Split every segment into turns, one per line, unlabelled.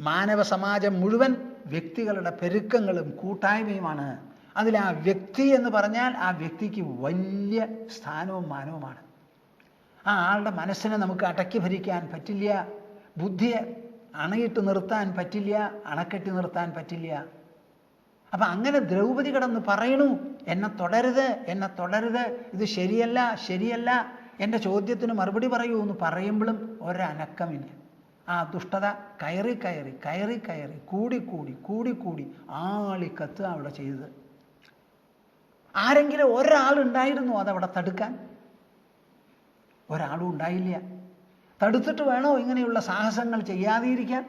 മാനവ സമാജം മുഴുവൻ വ്യക്തികളുടെ പെരുക്കങ്ങളും കൂട്ടായ്മയുമാണ്. അതിൽ ആ വ്യക്തി എന്ന് പറഞ്ഞാൽ ആ വ്യക്തിക്ക് വലിയ സ്ഥാനവും മാനവുമാണ്. ആ ആളുടെ മനസ്സിനെ നമുക്ക് അടക്കി ഭരിക്കാൻ പറ്റില്ല, ബുദ്ധിയെ അണയിട്ട് നിർത്താൻ പറ്റില്ല, അണക്കെട്ടി നിർത്താൻ പറ്റില്ല. അപ്പം അങ്ങനെ ദ്രൗപദി കിടന്ന് പറയണു, എന്നെ തുടരുത്, എന്നെ തുടരുത്, ഇത് ശരിയല്ല, ശരിയല്ല, എൻ്റെ ചോദ്യത്തിന് മറുപടി പറയൂ എന്ന് പറയുമ്പോഴും ഒരനക്കമില്ല. ആ ദുഷ്ടത കയറി കയറി കയറി കയറി കൂടിക്കൂടി കൂടിക്കൂടി ആളിക്കത്തുക അവിടെ ചെയ്തത്. ആരെങ്കിലും ഒരാളുണ്ടായിരുന്നു അതവിടെ തടുക്കാൻ? ഒരാളും ഉണ്ടായില്ല. തടുത്തിട്ട് വേണോ ഇങ്ങനെയുള്ള സാഹസങ്ങൾ ചെയ്യാതിരിക്കാൻ?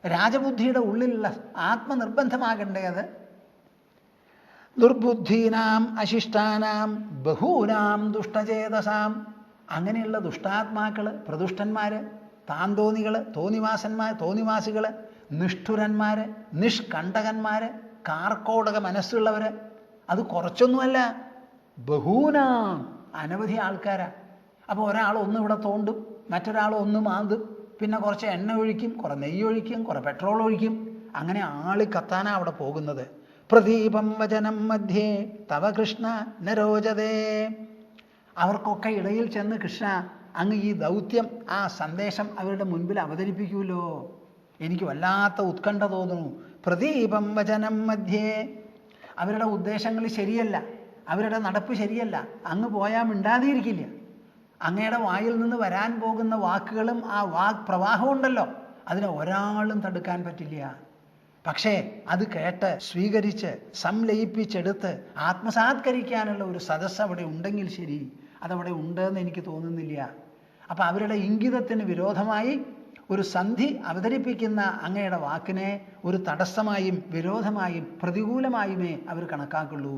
രാജബുദ്ധിയുടെ ഉള്ളിലുള്ള ആത്മനിർബന്ധമാകണ്ടേ അത്? ദുർബുദ്ധീനാം അശിഷ്ടാനാം ബഹൂനാം ദുഷ്ടചേതസാം. അങ്ങനെയുള്ള ദുഷ്ടാത്മാക്കള്, പ്രദുഷ്ടന്മാര്, താന്തോന്നികള്, തോന്നിവാസികള്, നിഷ്ഠുരന്മാര്, നിഷ്കണ്ടകന്മാര്, കാർക്കോടക മനസ്സുള്ളവര്, അത് കുറച്ചൊന്നുമല്ല, ബഹൂനാം, അനവധി ആൾക്കാരാ. അപ്പോൾ ഒരാൾ ഒന്ന് ഇവിടെ തോണ്ടും, മറ്റൊരാൾ ഒന്ന് മാന്തും, പിന്നെ കുറച്ച് എണ്ണ ഒഴിക്കും, കുറെ നെയ്യ് ഒഴിക്കും, കുറെ പെട്രോൾ ഒഴിക്കും, അങ്ങനെ ആളി കത്താനാണ് അവിടെ പോകുന്നത്. പ്രദീപം വചനം മധ്യേ തവ കൃഷ്ണ നരോചതേ. അവർക്കൊക്കെ ഇടയിൽ ചെന്ന് കൃഷ്ണ അങ്ങ് ഈ ദൗത്യം, ആ സന്ദേശം അവരുടെ മുൻപിൽ അവതരിപ്പിക്കുമല്ലോ. എനിക്ക് വല്ലാത്ത ഉത്കണ്ഠ തോന്നുന്നു. പ്രദീപം വചനം മധ്യേ. അവരുടെ ഉദ്ദേശങ്ങൾ ശരിയല്ല, അവരുടെ നടപ്പ് ശരിയല്ല. അങ്ങ് പോയാൽ മിണ്ടാതിരിക്കില്ല. അങ്ങയുടെ വായിൽ നിന്ന് വരാൻ പോകുന്ന വാക്കുകളും ആ വാക് പ്രവാഹമുണ്ടല്ലോ, അതിനെ ഒരാളും തടുക്കാൻ പറ്റില്ല. പക്ഷേ അത് കേട്ട് സ്വീകരിച്ച് സംലയിപ്പിച്ചെടുത്ത് ആത്മസാത്കരിക്കാനുള്ള ഒരു സദസ്സ് അവിടെ ഉണ്ടെങ്കിൽ ശരി, അതവിടെ ഉണ്ടെന്ന് എനിക്ക് തോന്നുന്നില്ല. അപ്പം അവരുടെ ഇംഗിതത്തിന് വിരോധമായി ഒരു സന്ധി അവതരിപ്പിക്കുന്ന അങ്ങയുടെ വാക്കിനെ ഒരു തടസ്സമായും വിരോധമായും പ്രതികൂലമായുമേ അവർ കണക്കാക്കുള്ളൂ.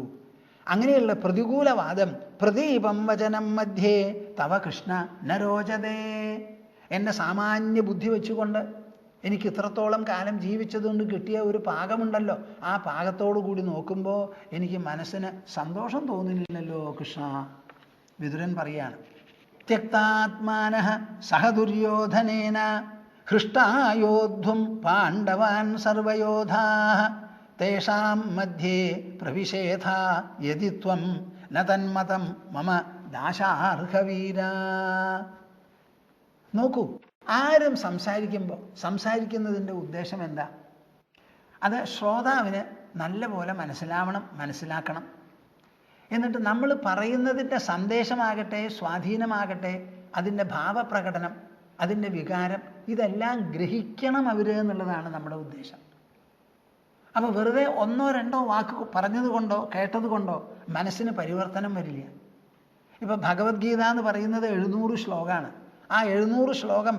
അങ്ങനെയുള്ള പ്രതികൂലവാദം പ്രദീപം വചനം മധ്യേ തവ കൃഷ്ണ നരോചതേ. എൻ്റെ സാമാന്യ ബുദ്ധി വെച്ചുകൊണ്ട് എനിക്ക് ഇത്രത്തോളം കാലം ജീവിച്ചതുകൊണ്ട് കിട്ടിയ ഒരു പാകമുണ്ടല്ലോ, ആ പാകത്തോടു കൂടി നോക്കുമ്പോൾ എനിക്ക് മനസ്സിന് സന്തോഷം തോന്നുന്നില്ലല്ലോ കൃഷ്ണ. വിതുരൻ പറയാണ്, ത്യക്താത്മാനഃ സഹ ദുര്യോധനേന ഹൃഷ്ടായോദ്ധും പാണ്ഡവാൻ സർവയോധാഃ തേഷാം മധ്യേ പ്രവിശേഥ യദി ത്വം ന തന്മതം മമ ദാശാർഹവീര. നോക്കൂ, ആരും സംസാരിക്കുന്നതിൻ്റെ ഉദ്ദേശം എന്താ? അത് ശ്രോതാവിന് നല്ലപോലെ മനസ്സിലാക്കണം. എന്നിട്ട് നമ്മൾ പറയുന്നതിൻ്റെ സന്ദേശമാകട്ടെ, സ്വാധീനമാകട്ടെ, അതിൻ്റെ ഭാവപ്രകടനം, അതിൻ്റെ വികാരം, ഇതെല്ലാം ഗ്രഹിക്കണം അവർ എന്നുള്ളതാണ് നമ്മുടെ ഉദ്ദേശം. അപ്പോൾ വെറുതെ ഒന്നോ രണ്ടോ വാക്ക് പറഞ്ഞതുകൊണ്ടോ കേട്ടതുകൊണ്ടോ മനസ്സിന് പരിവർത്തനം വരില്ല. ഇപ്പം ഭഗവത്ഗീത എന്ന് പറയുന്നത് 700 ശ്ലോകമാണ്. ആ 700 ശ്ലോകം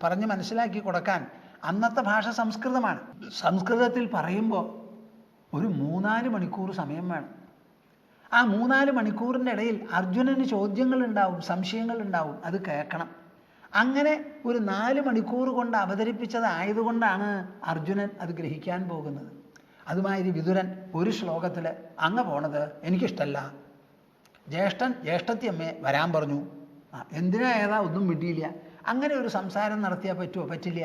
പറഞ്ഞ് മനസ്സിലാക്കി കൊടുക്കാൻ അന്നത്തെ ഭാഷ സംസ്കൃതമാണ്. സംസ്കൃതത്തിൽ പറയുമ്പോൾ ഒരു 3-4 മണിക്കൂർ സമയം വേണം. ആ 3-4 മണിക്കൂറിൻ്റെ ഇടയിൽ അർജുനന് ചോദ്യങ്ങളുണ്ടാവും, സംശയങ്ങളുണ്ടാവും, അത് കേൾക്കണം. അങ്ങനെ ഒരു 4 മണിക്കൂർ കൊണ്ട് അവതരിപ്പിച്ചതായതുകൊണ്ടാണ് അർജുനൻ അത് ഗ്രഹിക്കാൻ പോകുന്നത്. അതുമാതിരി വിതുരൻ ഒരു ശ്ലോകത്തിൽ അങ്ങ് പോണത് എനിക്കിഷ്ടല്ല, ജ്യേഷ്ഠത്തിയമ്മേ വരാൻ പറഞ്ഞു, എന്തിനാ ഏതാ ഒന്നും വിട്ടിയില്ല, അങ്ങനെ ഒരു സംസാരം നടത്തിയാൽ പറ്റുമോ? പറ്റില്ല.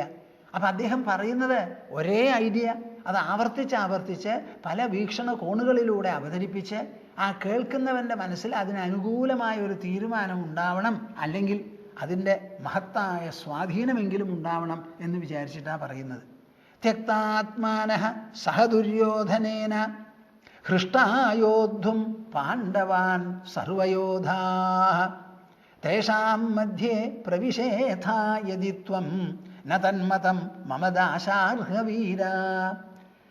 അപ്പം അദ്ദേഹം പറയുന്നത് ഒരേ ഐഡിയ അത് ആവർത്തിച്ച് പല വീക്ഷണ കോണുകളിലൂടെ അവതരിപ്പിച്ച് ആ കേൾക്കുന്നവൻ്റെ മനസ്സിൽ അതിനനുകൂലമായ ഒരു തീരുമാനം ഉണ്ടാവണം, അല്ലെങ്കിൽ അതിൻ്റെ മഹത്തായ സ്വാധീനമെങ്കിലും ഉണ്ടാവണം എന്ന് വിചാരിച്ചിട്ടാണ് പറയുന്നത്. ത്യക്താത്മാനഃ സഹ ദുര്യോധനേന ഹൃഷ്ടായോദ്ധും പാണ്ഡവാൻ സർവയോധാഃ തേഷാം മധ്യേ പ്രവിശേഥ യദി ത്വം ന തന്മതം മമ ദാശാർഹവീര.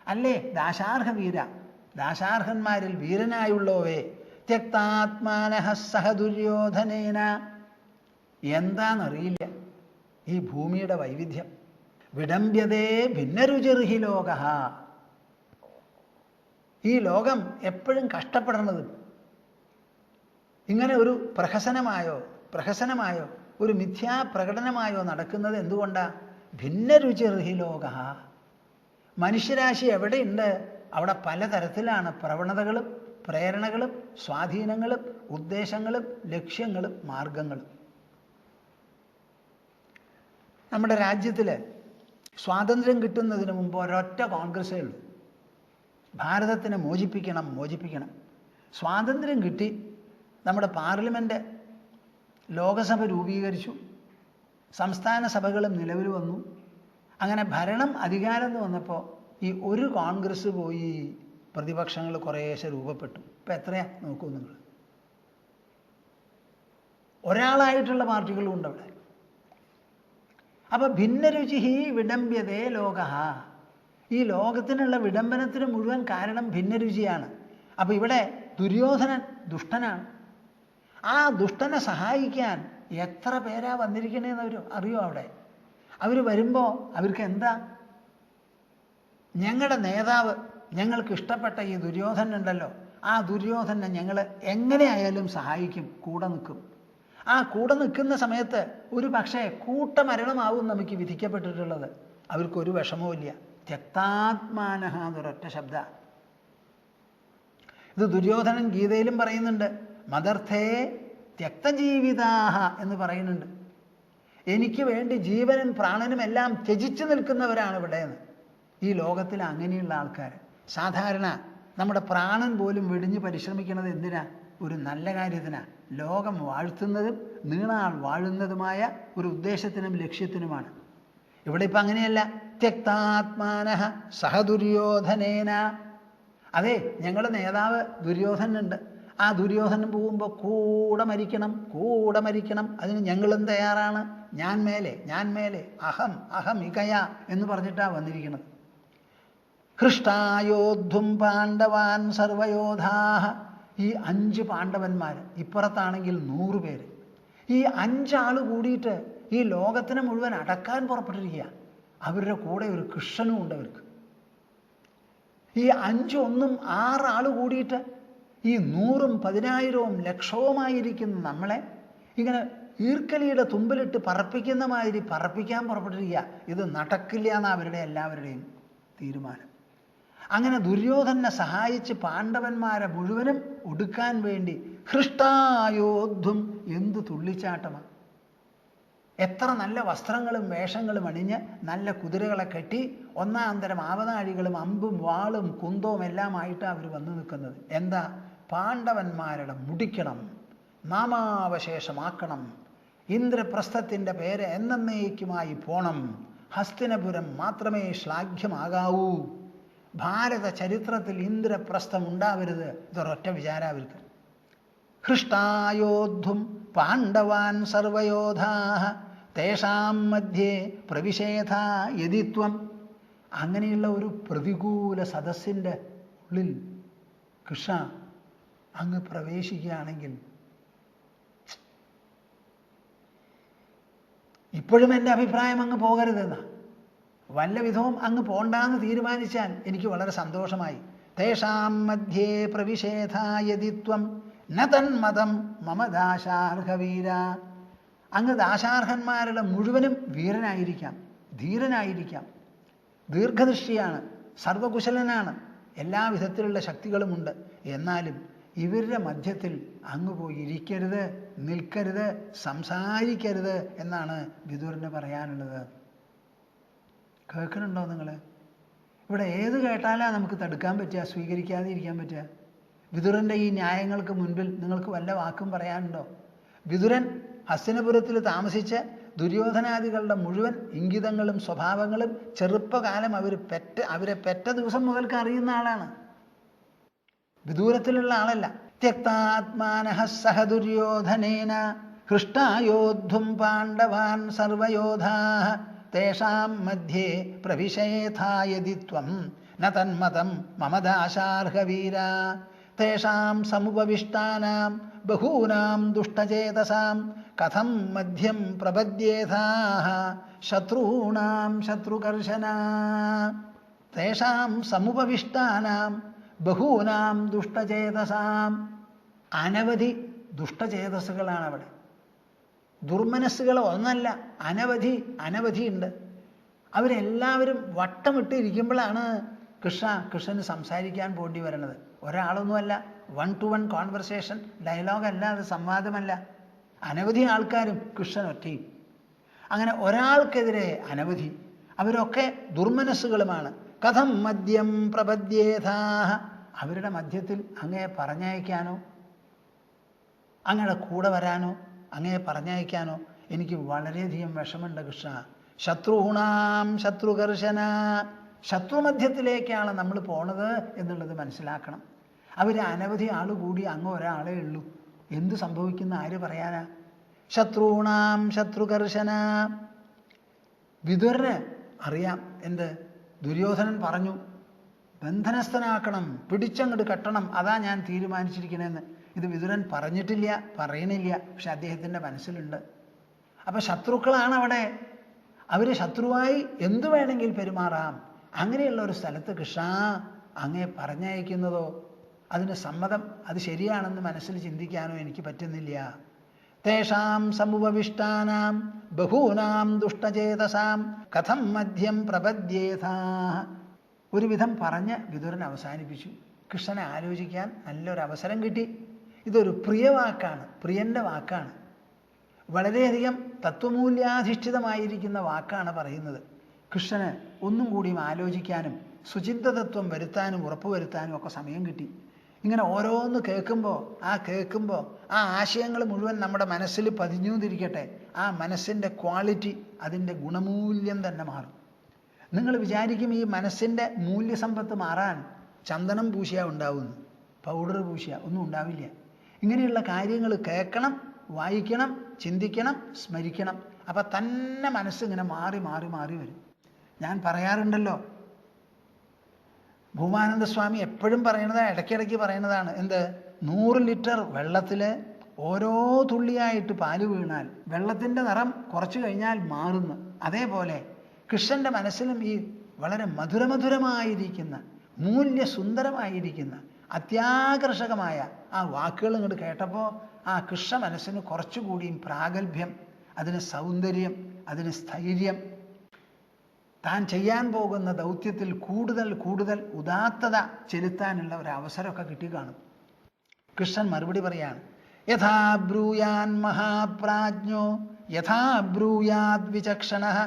അല്ലേ ദാശാർഹവീര, ദാശാർഹന്മാരിൽ വീരനായുള്ളവേ, ത്യക്താത്മാനഃ സഹ ദുര്യോധനേന. എന്താണെന്നറിയില്ല ഈ ഭൂമിയുടെ വൈവിധ്യം. വിഡംബ്യതേ ഭിന്നരുചിർഹി ലോകഃ. ഈ ലോകം എപ്പോഴും കഷ്ടപ്പെടുന്നത് ഇങ്ങനെ ഒരു പ്രഹസനമായോ ഒരു മിഥ്യാപ്രകടനമായോ നടക്കുന്നത് എന്തുകൊണ്ടാ? ഭിന്നരുചിർഹി ലോകഃ. മനുഷ്യരാശി എവിടെയുണ്ട് അവിടെ പലതരത്തിലാണ് പ്രവണതകളും പ്രേരണകളും സ്വാധീനങ്ങളും ഉദ്ദേശങ്ങളും ലക്ഷ്യങ്ങളും മാർഗങ്ങളും. നമ്മുടെ രാജ്യത്തിൽ സ്വാതന്ത്ര്യം കിട്ടുന്നതിന് മുമ്പ് ഒരൊറ്റ കോൺഗ്രസ്സേ ഉള്ളൂ. ഭാരതത്തിനെ മോചിപ്പിക്കണം. സ്വാതന്ത്ര്യം കിട്ടി, നമ്മുടെ പാർലമെൻറ്റ്, ലോകസഭ രൂപീകരിച്ചു, സംസ്ഥാന സഭകളും നിലവിൽ വന്നു. അങ്ങനെ ഭരണം, അധികാരം എന്ന് വന്നപ്പോൾ ഈ ഒരു കോൺഗ്രസ് പോയി പ്രതിപക്ഷങ്ങൾ കുറേശ്ശെ രൂപപ്പെട്ടു. ഇപ്പം എത്രയാ നോക്കൂ നിങ്ങൾ. ഒരാളായിട്ടുള്ള പാർട്ടികളും ഉണ്ട് അവിടെ. അപ്പം ഭിന്നരുചി വിഡംബ്യതേ ലോക. ഈ ലോകത്തിനുള്ള വിഡംബനത്തിന് മുഴുവൻ കാരണം ഭിന്നരുചിയാണ്. അപ്പം ഇവിടെ ദുര്യോധനൻ ദുഷ്ടനാണ്. ആ ദുഷ്ടനെ സഹായിക്കാൻ എത്ര പേരാ വന്നിരിക്കണേന്ന് അവർ അറിയോ? അവിടെ അവർ വരുമ്പോൾ അവർക്ക് എന്താ? ഞങ്ങളുടെ നേതാവ്, ഞങ്ങൾക്ക് ഇഷ്ടപ്പെട്ട ഈ ദുര്യോധനൻ ഉണ്ടല്ലോ, ആ ദുര്യോധനെ ഞങ്ങൾ എങ്ങനെയായാലും സഹായിക്കും, കൂടെ നിൽക്കും. ആ കൂടെ നിൽക്കുന്ന സമയത്ത് ഒരു പക്ഷേ കൂട്ടമരണമാവും നമുക്ക് വിധിക്കപ്പെട്ടിട്ടുള്ളത്. അവർക്കൊരു വിഷമവുമില്ല. ത്യക്താത്മാനഹ എന്നൊരൊറ്റ ശബ്ദ. ഇത് ദുര്യോധനൻ ഗീതയിലും പറയുന്നുണ്ട്. മദർത്ഥേ ത്യക്തജീവിതാഹ എന്ന് പറയുന്നുണ്ട്. എനിക്ക് വേണ്ടി ജീവനും പ്രാണനും എല്ലാം ത്യജിച്ചു നിൽക്കുന്നവരാണ് ഇവിടെയെന്ന്. ഈ ലോകത്തിൽ അങ്ങനെയുള്ള ആൾക്കാർ. സാധാരണ നമ്മുടെ പ്രാണൻ പോലും വെടിഞ്ഞ് പരിശ്രമിക്കുന്നത് എന്തിനാ? ഒരു നല്ല കാര്യത്തിനാ. ലോകം വാഴ്ത്തുന്നതും നീണാൾ വാഴുന്നതുമായ ഒരു ഉദ്ദേശത്തിനും ലക്ഷ്യത്തിനുമാണ്. ഇവിടെ ഇപ്പം അങ്ങനെയല്ല. ത്യക്താത്മാനഃ സഹ ദുര്യോധനേന. അതെ, ഞങ്ങളുടെ നേതാവ് ദുര്യോധനുണ്ട്. ആ ദുര്യോധനൻ പോകുമ്പോൾ കൂടെ മരിക്കണം. അതിന് ഞങ്ങളും തയ്യാറാണ്. ഞാൻ മേലെ അഹം ഇകയ എന്ന് പറഞ്ഞിട്ടാണ് വന്നിരിക്കുന്നത്. ഹൃഷ്ടായോദ്ധും പാണ്ഡവാൻ സർവയോധാഹ. ഈ 5 പാണ്ഡവന്മാർ, ഇപ്പുറത്താണെങ്കിൽ 100 പേര്. ഈ 5 ആൾ കൂടിയിട്ട് ഈ ലോകത്തിനെ മുഴുവൻ അടക്കാൻ പുറപ്പെട്ടിരിക്കുക. അവരുടെ കൂടെ ഒരു കൃഷ്ണനും ഉണ്ട് അവർക്ക്. ഈ 5 1 6 ആൾ കൂടിയിട്ട് ഈ 100ഉം 10,000ഉം ലക്ഷവുമായിരിക്കുന്ന നമ്മളെ ഇങ്ങനെ ഈർക്കലിയുടെ തുമ്പിലിട്ട് പറപ്പിക്കുന്ന മാതിരി പറപ്പിക്കാൻ പുറപ്പെട്ടിരിക്കുക. ഇത് നടക്കില്ല എന്ന അവരുടെ എല്ലാവരുടെയും തീരുമാനം. അങ്ങനെ ദുര്യോധനെ സഹായിച്ച് പാണ്ഡവന്മാരെ മുഴുവനും ഒടുക്കാൻ വേണ്ടി ഹൃഷ്ടായോദ്ധും. എന്ത് തുള്ളിച്ചാട്ടമാണ്! എത്ര നല്ല വസ്ത്രങ്ങളും വേഷങ്ങളും അണിഞ്ഞ് നല്ല കുതിരകളെ കെട്ടി ഒന്നാന്തരം ആവനാഴികളും അമ്പും വാളും കുന്തവും എല്ലാമായിട്ടാണ് അവർ വന്നു നിൽക്കുന്നത്. എന്താ? പാണ്ഡവന്മാരുടെ മുടിക്കണം, നാമാവശേഷമാക്കണം, ഇന്ദ്രപ്രസ്ഥത്തിൻ്റെ പേര് എന്നേക്കുമായി പോണം, ഹസ്തിനപുരം മാത്രമേ ശ്ലാഘ്യമാകാവൂ, ഭാരത ചരിത്രത്തിൽ ഇന്ദ്രപ്രസ്ഥം ഉണ്ടാവരുത്. ഇതൊരൊറ്റ വിചാരം അവർക്ക്. ഹൃഷ്ടായോദ്ധും പാണ്ഡവാൻ സർവയോധാഹ തേഷാം മധ്യേ പ്രവിശേഥ യതിത്വം. അങ്ങനെയുള്ള ഒരു പ്രതികൂല സദസ്സിൻ്റെ ഉള്ളിൽ കൃഷ്ണ അങ്ങ് പ്രവേശിക്കുകയാണെങ്കിൽ, ഇപ്പോഴും എൻ്റെ അഭിപ്രായം അങ്ങ് പോകരുതെന്നാ. വല്ല വിധവും അങ്ങ് പോണ്ടാന്ന് തീരുമാനിച്ചാൽ എനിക്ക് വളരെ സന്തോഷമായി. തേഷാം മധ്യേ പ്രവിശേധായതിത്വം ന തന്മതം മമ ദാശാർഹവീര. അങ്ങ് ദാശാർഹന്മാരുടെ മുഴുവനും വീരനായിരിക്കാം, ധീരനായിരിക്കാം, ദീർഘദൃഷ്ടിയാണ്, സർവകുശലനാണ്, എല്ലാ വിധത്തിലുള്ള ശക്തികളുമുണ്ട്. എന്നാലും ഇവരുടെ മധ്യത്തിൽ അങ്ങ് പോയി ഇരിക്കരുത്, നിൽക്കരുത്, സംസാരിക്കരുത് എന്നാണ് വിദുരന് പറയാനുള്ളത്. കേൾക്കുന്നുണ്ടോ നിങ്ങൾ? ഇവിടെ ഏത് കേട്ടാലാ നമുക്ക് തടുക്കാൻ പറ്റുക, സ്വീകരിക്കാതെ ഇരിക്കാൻ പറ്റുക? വിദുരൻ്റെ ഈ ന്യായങ്ങൾക്ക് മുൻപിൽ നിങ്ങൾക്ക് വല്ല വാക്കും പറയാനുണ്ടോ? വിദുരൻ ഹസ്തിനപുരത്തിൽ താമസിച്ച് ദുര്യോധനാദികളുടെ മുഴുവൻ ഇംഗിതങ്ങളും സ്വഭാവങ്ങളും ചെറുപ്പകാലം അവരെ പെറ്റ ദിവസം മുതൽക്ക് അറിയുന്ന ആളാണ്. വിദൂരത്തിലുള്ള ആളല്ല. ത്യക്താത്മാനഃ സഹ ദുര്യോധനേന ഹൃഷ്ടായോദ്ധും പാണ്ഡവാൻ സർവയോധാഃ തേഷാം മധ്യേ പ്രവിശേഥായതിത്വം ന തന്മതം മമ ദാശാർഹവീര. തേഷാം സമുപവിഷ്ടാനാം ബഹൂനാം ദുഷ്ടചേതസാം കഥം മധ്യം പ്രപദ്യേഥാഃ ശത്രൂണാം ശത്രുകർശന. തേഷാം സമുപവിഷ്ടാനാം ബഹൂനാം ദുഷ്ടചേതസാം. അനവധി ദുഷ്ടചേതസ്സുകളാണ് അവിടെ. ദുർമനസ്സുകൾ ഒന്നല്ല, അനവധിയുണ്ട്. അവരെല്ലാവരും വട്ടമിട്ട് ഇരിക്കുമ്പോഴാണ് കൃഷ്ണന് സംസാരിക്കാൻ പോണ്ടി വരണത്. ഒരാളൊന്നുമല്ല, 1-to-1 കോൺവെർസേഷൻ, ഡയലോഗല്ല, അത് സംവാദമല്ല. അനവധി ആൾക്കാരും കൃഷ്ണൻ ഒറ്റയും. അങ്ങനെ ഒരാൾക്കെതിരെ അനവധി. അവരൊക്കെ ദുർമനസ്സുകളുമാണ്. കഥം മദ്യം പ്രപദ്യേഥാഹ, അവരുടെ മധ്യത്തിൽ അങ്ങയെ പറഞ്ഞയക്കാനോ അങ്ങയുടെ കൂടെ വരാനോ അങ്ങയെ പറഞ്ഞയക്കാനോ എനിക്ക് വളരെയധികം വിഷമമുണ്ട് കൃഷ്ണ. ശത്രുഹൂണാം ശത്രുകർശന, ശത്രുമധ്യത്തിലേക്കാണ് നമ്മൾ പോണത് എന്നുള്ളത് മനസ്സിലാക്കണം. അവർ അനവധി ആൾ കൂടി അങ്ങ് ഒരാളേ ഉള്ളൂ. എന്ത് സംഭവിക്കുന്ന ആര് പറയാനാ? ശത്രുഹൂണാം ശത്രുകർശന. വിതുരന് അറിയാം എന്ത്? ദുര്യോധനൻ പറഞ്ഞു ബന്ധനസ്ഥനാക്കണം, പിടിച്ചങ്ങോട്ട് കെട്ടണം, അതാ ഞാൻ തീരുമാനിച്ചിരിക്കണേന്ന്. ഇത് വിതുരൻ പറഞ്ഞിട്ടില്ല, പറയണില്ല, പക്ഷെ അദ്ദേഹത്തിൻ്റെ മനസ്സിലുണ്ട്. അപ്പം ശത്രുക്കളാണ് അവിടെ. അവർ ശത്രുവായി എന്തു വേണമെങ്കിൽ പെരുമാറാം. അങ്ങനെയുള്ള ഒരു സ്ഥലത്ത് കൃഷ്ണ അങ്ങേ പറഞ്ഞയക്കുന്നതോ അതിന് സമ്മതം, അത് ശരിയാണെന്ന് മനസ്സിൽ ചിന്തിക്കാനോ എനിക്ക് പറ്റുന്നില്ല. തേഷാം സമുപവിഷ്ടാനാം ബഹൂനാം ദുഷ്ടചേതസാം കഥം മധ്യം പ്രപദ്യേഥാ. ഒരുവിധം പറഞ്ഞ് വിതുരൻ അവസാനിപ്പിച്ചു. കൃഷ്ണനെ ആലോചിക്കാൻ നല്ലൊരവസരം കിട്ടി. ഇതൊരു പ്രിയവാക്കാണ്, പ്രിയൻ്റെ വാക്കാണ്. വളരെയധികം തത്വമൂല്യാധിഷ്ഠിതമായിരിക്കുന്ന വാക്കാണ് പറയുന്നത്. കൃഷ്ണന് ഒന്നും കൂടിയും ആലോചിക്കാനും സുചിന്തതത്വം വരുത്താനും ഉറപ്പുവരുത്താനും ഒക്കെ സമയം കിട്ടി. ഇങ്ങനെ ഓരോന്ന് കേൾക്കുമ്പോൾ ആ ആശയങ്ങൾ മുഴുവൻ നമ്മുടെ മനസ്സിൽ പതിഞ്ഞുകൊണ്ടിരിക്കട്ടെ. ആ മനസ്സിൻ്റെ ക്വാളിറ്റി, അതിൻ്റെ ഗുണമൂല്യം തന്നെ മാറും. നിങ്ങൾ വിചാരിക്കും ഈ മനസ്സിൻ്റെ മൂല്യസമ്പത്ത് മാറാൻ ചന്ദനം പൂശിയാ ഉണ്ടാവുന്നു, പൗഡർ പൂശിയാ ഒന്നും ഉണ്ടാവില്ല. ഇങ്ങനെയുള്ള കാര്യങ്ങൾ കേൾക്കണം, വായിക്കണം, ചിന്തിക്കണം, സ്മരിക്കണം. അപ്പം തന്നെ മനസ്സിങ്ങനെ മാറി മാറി മാറി വരും. ഞാൻ പറയാറുണ്ടല്ലോ, ഭൂമാനന്ദ സ്വാമി എപ്പോഴും പറയണതാണ്, ഇടയ്ക്കിടയ്ക്ക് പറയണതാണ് എന്ത്? 100 ലിറ്റർ വെള്ളത്തിൽ ഓരോ തുള്ളിയായിട്ട് പാല് വീണാൽ വെള്ളത്തിൻ്റെ നിറം കുറച്ച് കഴിഞ്ഞാൽ മാറുന്നു. അതേപോലെ കൃഷ്ണൻ്റെ മനസ്സിലും ഈ വളരെ മധുരമധുരമായിരിക്കുന്ന മൂല്യസുന്ദരമായിരിക്കുന്ന അത്യാകർഷകമായ ആ വാക്കുകൾ ഇങ്ങോട്ട് കേട്ടപ്പോൾ ആ കൃഷ്ണ മനസ്സിന് കുറച്ചുകൂടിയും പ്രാഗൽഭ്യം, അതിന് സൗന്ദര്യം, അതിന് സ്ഥൈര്യം, താൻ ചെയ്യാൻ പോകുന്ന ദൗത്യത്തിൽ കൂടുതൽ കൂടുതൽ ഉദാത്തത ചെലുത്താനുള്ള ഒരു അവസരമൊക്കെ കിട്ടിക്കാണും. കൃഷ്ണൻ മറുപടി പറയാണ്, യഥാ ബ്രൂയാൻ മഹാപ്രാജ്ഞോ യഥാ ബ്രൂയാദ് വിചക്ഷണഃ